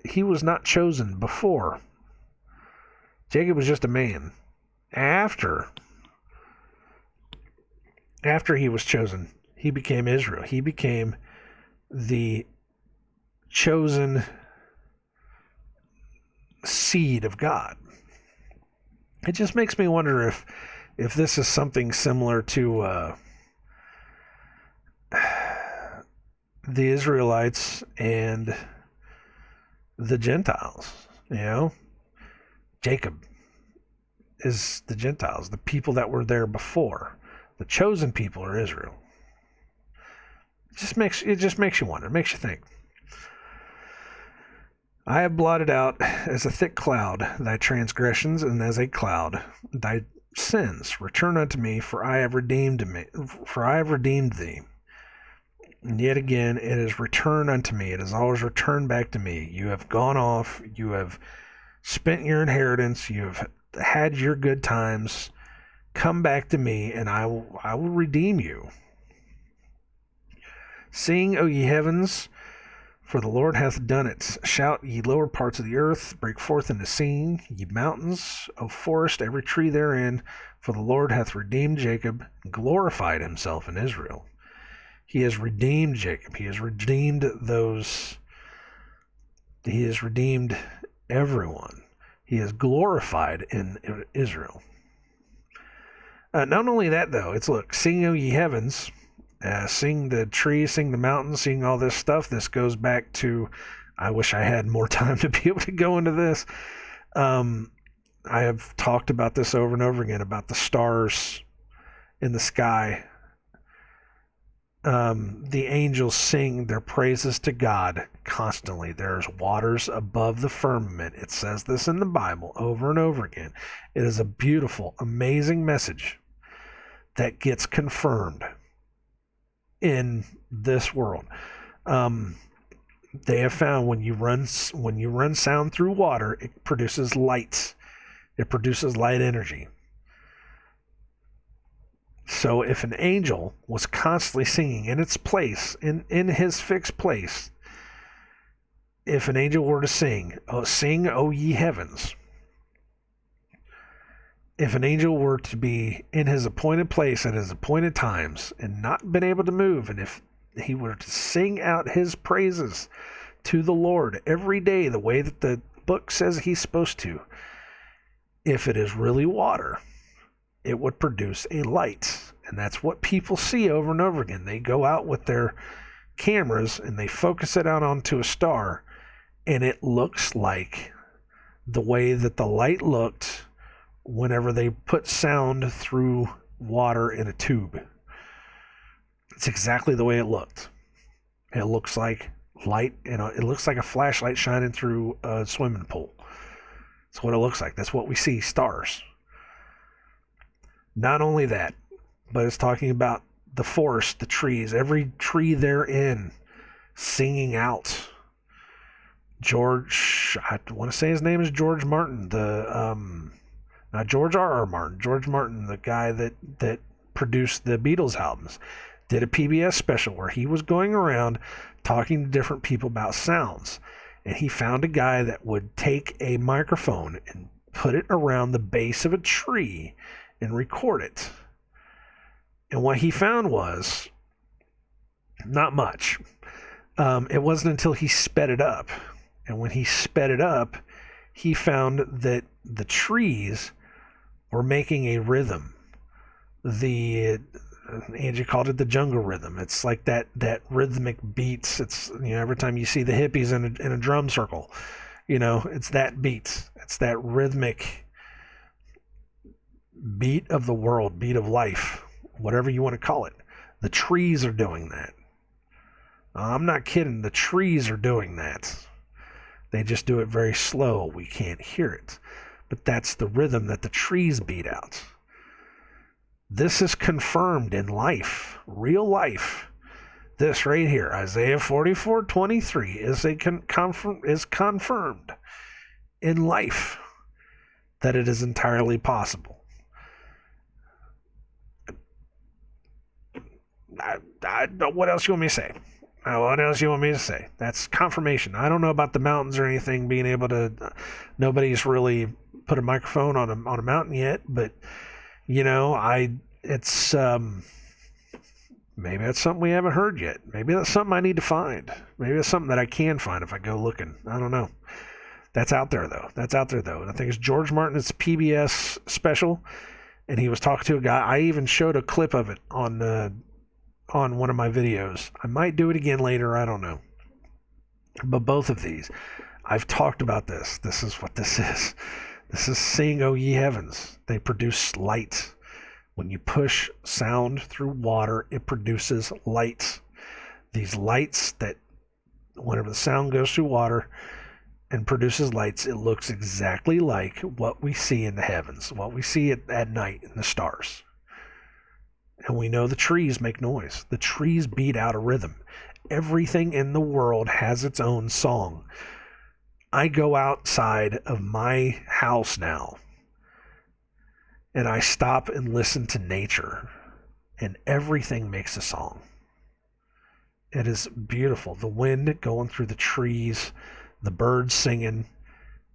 he was not chosen before. Jacob was just a man. After he was chosen, he became Israel. He became the chosen seed of God. It just makes me wonder if this is something similar to the Israelites and the Gentiles. Jacob is the Gentiles, the people that were there before. The chosen people are Israel. It just makes you wonder. It makes you think. I have blotted out as a thick cloud thy transgressions, and as a cloud thy sins. Return unto me, for I have redeemed thee. And yet again, it is return unto me. It is always returned back to me. You have gone off. You have spent your inheritance. You have had your good times. Come back to me, and I will redeem you. Sing, O ye heavens, for the Lord hath done it. Shout, ye lower parts of the earth, break forth into singing, ye mountains, O forest, every tree therein, for the Lord hath redeemed Jacob, and glorified himself in Israel. He has redeemed Jacob. He has redeemed He has redeemed everyone. He is glorified in Israel. Not only that, though, it's look, sing, O ye heavens, sing the trees, sing the mountains, sing all this stuff. This goes back to, I wish I had more time to be able to go into this. I have talked about this over and over again, about the stars in the sky. The angels sing their praises to God constantly. There's waters above the firmament. It says this in the Bible over and over again. It is a beautiful, amazing message that gets confirmed in this world. They have found when you run sound through water, it produces light. It produces light energy. So if an angel was constantly singing in its place, in his fixed place, if an angel were to sing, "Oh, sing, O ye heavens," if an angel were to be in his appointed place at his appointed times and not been able to move, and if he were to sing out his praises to the Lord every day the way that the book says he's supposed to, if it is really water, it would produce a light. And that's what people see over and over again. They go out with their cameras and they focus it out onto a star, and it looks like the way that the light looked whenever they put sound through water in a tube. It's exactly the way it looked. It looks like light, it looks like a flashlight shining through a swimming pool. That's what it looks like. That's what we see, stars. Not only that, but it's talking about the forest, the trees, every tree therein singing out George, I want to say his name is George Martin, not George R.R. Martin, George Martin, the guy that produced the Beatles albums, did a PBS special where he was going around talking to different people about sounds. And he found a guy that would take a microphone and put it around the base of a tree and record it. And what he found was not much. It wasn't until he sped it up. And when he sped it up, he found that the trees were making a rhythm. Angie called it the jungle rhythm. It's like that rhythmic beats. It's, every time you see the hippies in a drum circle, it's that beat. It's that rhythmic beat of the world, beat of life, whatever you want to call it. The trees are doing that. I'm not kidding. The trees are doing that. They just do it very slow. We can't hear it. But that's the rhythm that the trees beat out. This is confirmed in life, real life. This right here, Isaiah 44:23, is confirmed in life that it is entirely possible. What else you want me to say? What else you want me to say? That's confirmation. I don't know about the mountains or anything being able to. Nobody's really put a microphone on a mountain yet, but it's maybe that's something we haven't heard yet. Maybe that's something I need to find. Maybe that's something that I can find if I go looking. I don't know. That's out there though. And I think it's George Martin. It's a PBS special, and he was talking to a guy. I even showed a clip of it on one of my videos. I might do it again later. I don't know. But both of these, I've talked about this. This is what this is. This is Sing, O Ye Heavens. They produce light. When you push sound through water, it produces light. These lights that, whenever the sound goes through water and produces lights, it looks exactly like what we see in the heavens, what we see at night in the stars. And we know the trees make noise. The trees beat out a rhythm. Everything in the world has its own song. I go outside of my house now, and I stop and listen to nature, and everything makes a song. It is beautiful. The wind going through the trees, the birds singing,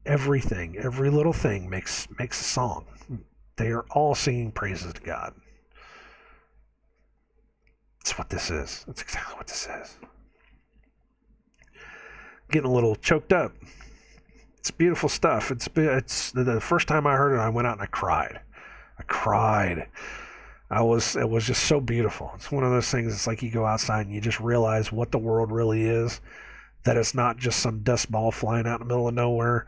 everything, every little thing makes a song. They are all singing praises to God. That's what this is. That's exactly what this is. Getting a little choked up. It's beautiful stuff. It's the first time I heard it, I went out and I cried. It was just so beautiful. It's one of those things. It's like you go outside and you just realize what the world really is. That it's not just some dust ball flying out in the middle of nowhere.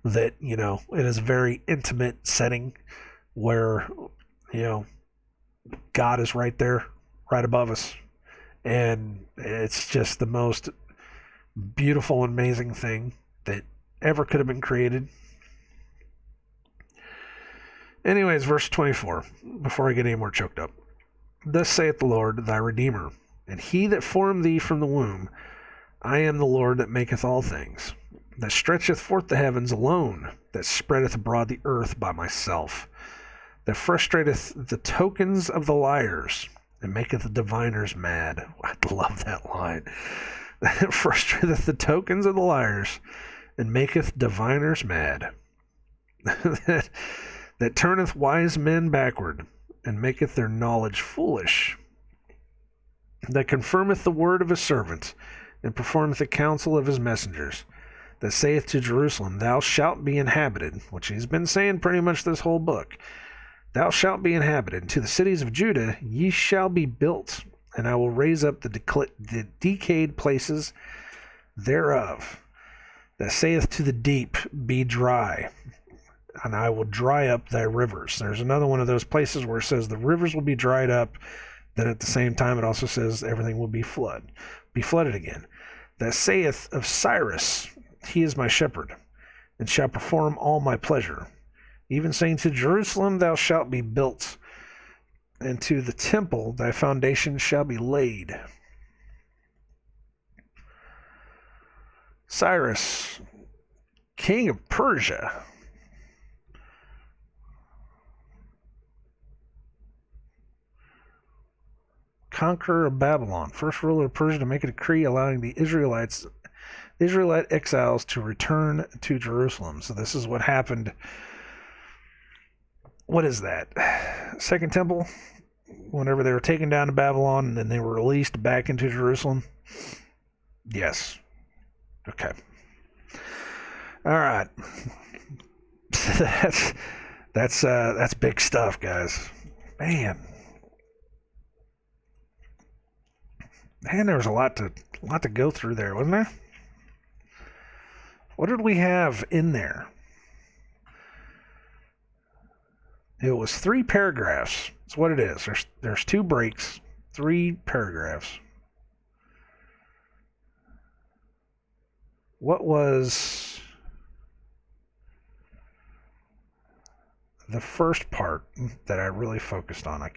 That, it is a very intimate setting where, God is right there, right above us. And it's just the most beautiful, amazing thing that ever could have been created. Anyways, verse 24, before I get any more choked up. Thus saith the Lord, thy Redeemer, and he that formed thee from the womb. I am the Lord that maketh all things, that stretcheth forth the heavens alone, that spreadeth abroad the earth by myself, that frustrateth the tokens of the liars, and maketh the diviners mad. I love that line. That frustrateth the tokens of the liars, and maketh diviners mad. That turneth wise men backward, and maketh their knowledge foolish. That confirmeth the word of his servant, and performeth the counsel of his messengers. That saith to Jerusalem, thou shalt be inhabited, which he's been saying pretty much this whole book. Thou shalt be inhabited. And to the cities of Judah ye shall be built, and I will raise up the decayed places thereof. That saith to the deep, be dry, and I will dry up thy rivers. There's another one of those places where it says the rivers will be dried up. Then at the same time it also says everything will be flooded again. That saith of Cyrus, he is my shepherd, and shall perform all my pleasure. Even saying to Jerusalem, thou shalt be built, and to the temple thy foundation shall be laid. Cyrus, king of Persia. Conqueror of Babylon, first ruler of Persia to make a decree allowing the Israelite exiles to return to Jerusalem. So this is what happened. What is that? Second Temple? Whenever they were taken down to Babylon and then they were released back into Jerusalem? Yes. Okay. All right. That's big stuff, guys. Man, there was a lot to go through there, wasn't there? What did we have in there? It was 3 paragraphs. That's what it is. There's 2 breaks, 3 paragraphs. What was the first part that I really focused on? I'm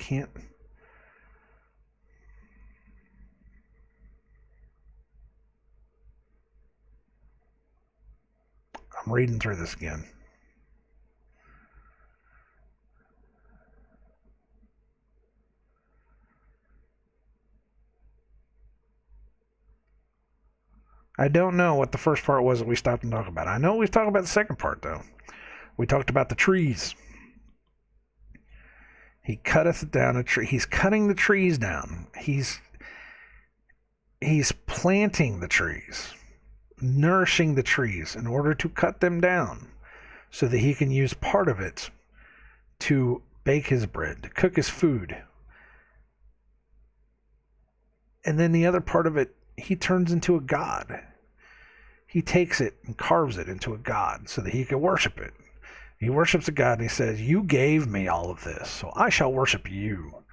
reading through this again. I don't know what the first part was that we stopped and talked about. I know we've talked about the second part, though. We talked about the trees. He cutteth down a tree. He's cutting the trees down. He's planting the trees, nourishing the trees in order to cut them down so that he can use part of it to bake his bread, to cook his food. And then the other part of it, he turns into a god. He takes it and carves it into a god so that he can worship it. He worships a god and he says, you gave me all of this, so I shall worship you.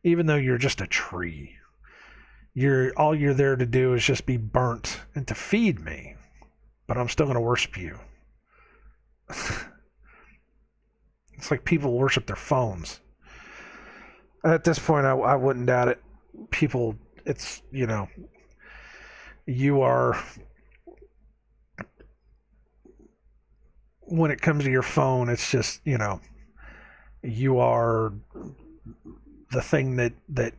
Even though you're just a tree. All you're there to do is just be burnt and to feed me. But I'm still going to worship you. It's like people worship their phones. At this point, I wouldn't doubt it. People, it's, you are, when it comes to your phone, it's just, you are the thing that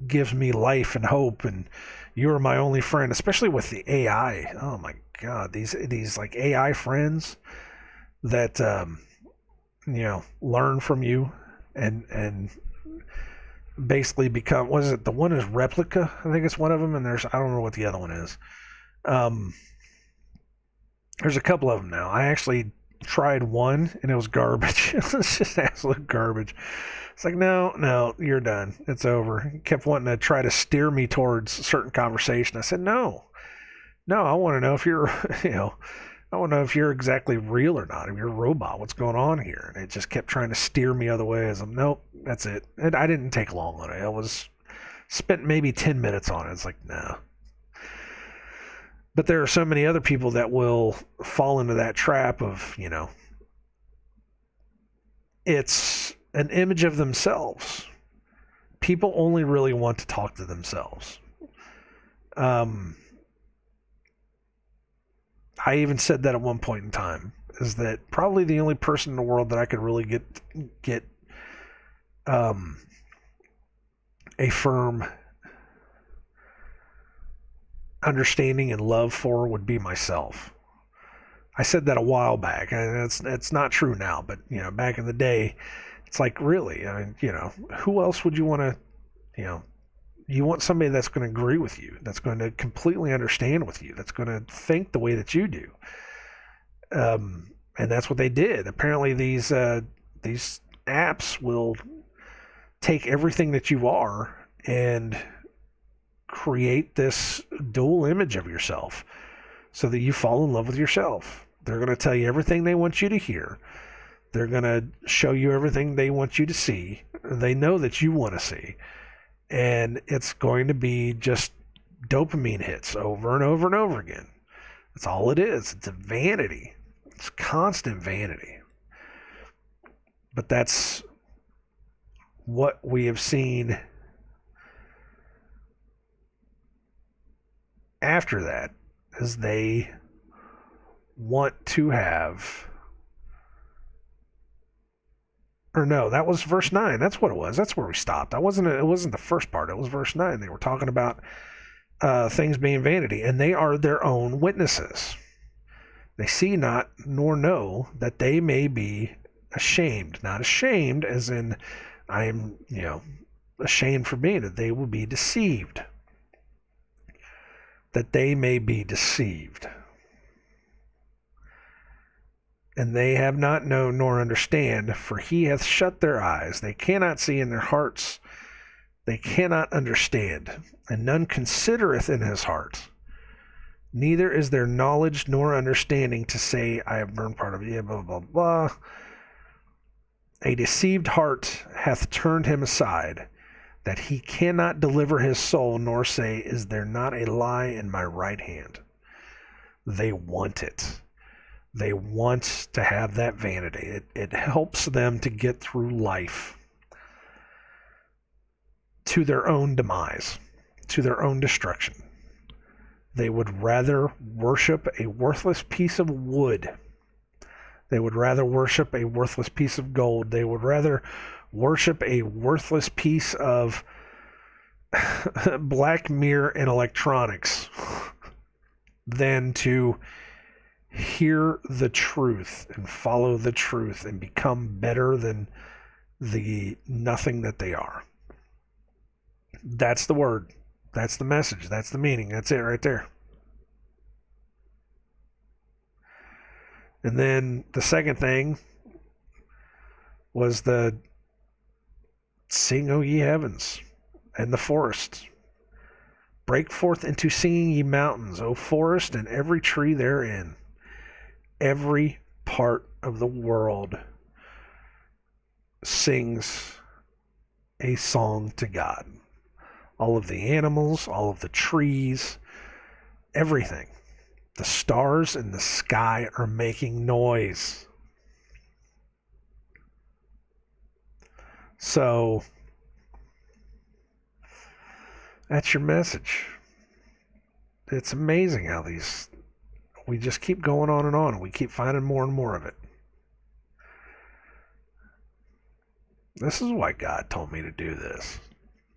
gives me life and hope, and you're my only friend, especially with the AI. Oh my God, these like AI friends that, learn from you and basically become, what is it? The one is Replica. I think it's one of them. And I don't know what the other one is. There's a couple of them now. I actually tried one and it was garbage. It was just absolute garbage. It's like, no, you're done. It's over. He kept wanting to try to steer me towards a certain conversation. I said, no, I want to know if you're, I want to know if you're exactly real or not. If you're a robot, what's going on here? And it just kept trying to steer me other ways. Nope, that's it. And I didn't take long on it. I spent maybe 10 minutes on it. It's like, no. But there are so many other people that will fall into that trap of, it's an image of themselves. People only really want to talk to themselves. I even said that at one point in time, is that probably the only person in the world that I could really get a firm understanding and love for would be myself. I said that a while back, and it's not true now, but back in the day, it's like, really, I mean, who else would you want to, you want somebody that's going to agree with you, that's going to completely understand with you, that's going to think the way that you do. And that's what they did. Apparently these apps will take everything that you are and create this dual image of yourself so that you fall in love with yourself. They're going to tell you everything they want you to hear. They're going to show you everything they want you to see. They know that you want to see. And it's going to be just dopamine hits over and over and over again. That's all it is. It's a vanity. It's constant vanity. But that's what we have seen after that. as they want to have. Or no, that was verse 9. That's what it was. That's where we stopped. It wasn't the first part. It was verse 9. They were talking about things being vanity, and they are their own witnesses. They see not nor know that they may be ashamed. Not ashamed as in I am, ashamed for being it. They will be deceived. That they may be deceived. And they have not known nor understand, for he hath shut their eyes. They cannot see, in their hearts they cannot understand. And none considereth in his heart. Neither is there knowledge nor understanding to say, I have burned part of it, blah, blah, blah. A deceived heart hath turned him aside, that he cannot deliver his soul, nor say, is there not a lie in my right hand? They want it. They want to have that vanity. It helps them to get through life to their own demise, to their own destruction. They would rather worship a worthless piece of wood. They would rather worship a worthless piece of gold. They would rather worship a worthless piece of Black Mirror and electronics than to hear the truth and follow the truth and become better than the nothing that they are. That's the word. That's the message. That's the meaning. That's it right there. And then the second thing was the sing, O ye heavens, and the forest. Break forth into singing, ye mountains, O forest, and every tree therein. Every part of the world sings a song to God. All of the animals, all of the trees, everything. The stars in the sky are making noise. So, that's your message. It's amazing how we just keep going on, and we keep finding more and more of it. This is why God told me to do this.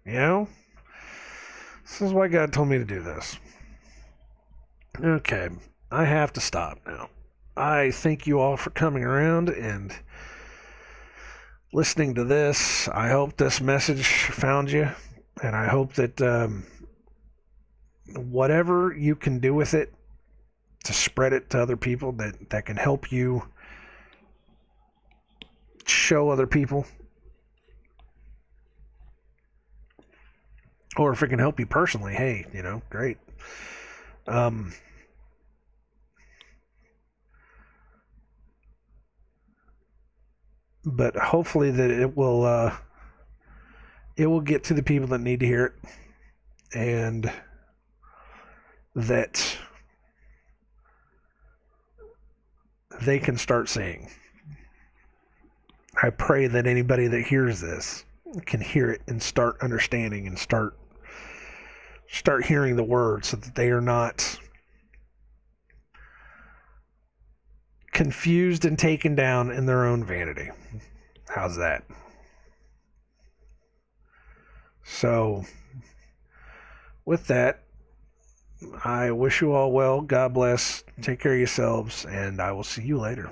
This is why God told me to do this. Okay, I have to stop now. I thank you all for coming around and listening to this. I hope this message found you, and I hope that whatever you can do with it to spread it to other people that can help you show other people, or if it can help you personally, hey, great. But hopefully that it will get to the people that need to hear it, and that they can start seeing. I pray that anybody that hears this can hear it and start understanding and start hearing the word, so that they are not confused and taken down in their own vanity. How's that? So, with that, I wish you all well. God bless. Take care of yourselves, and I will see you later.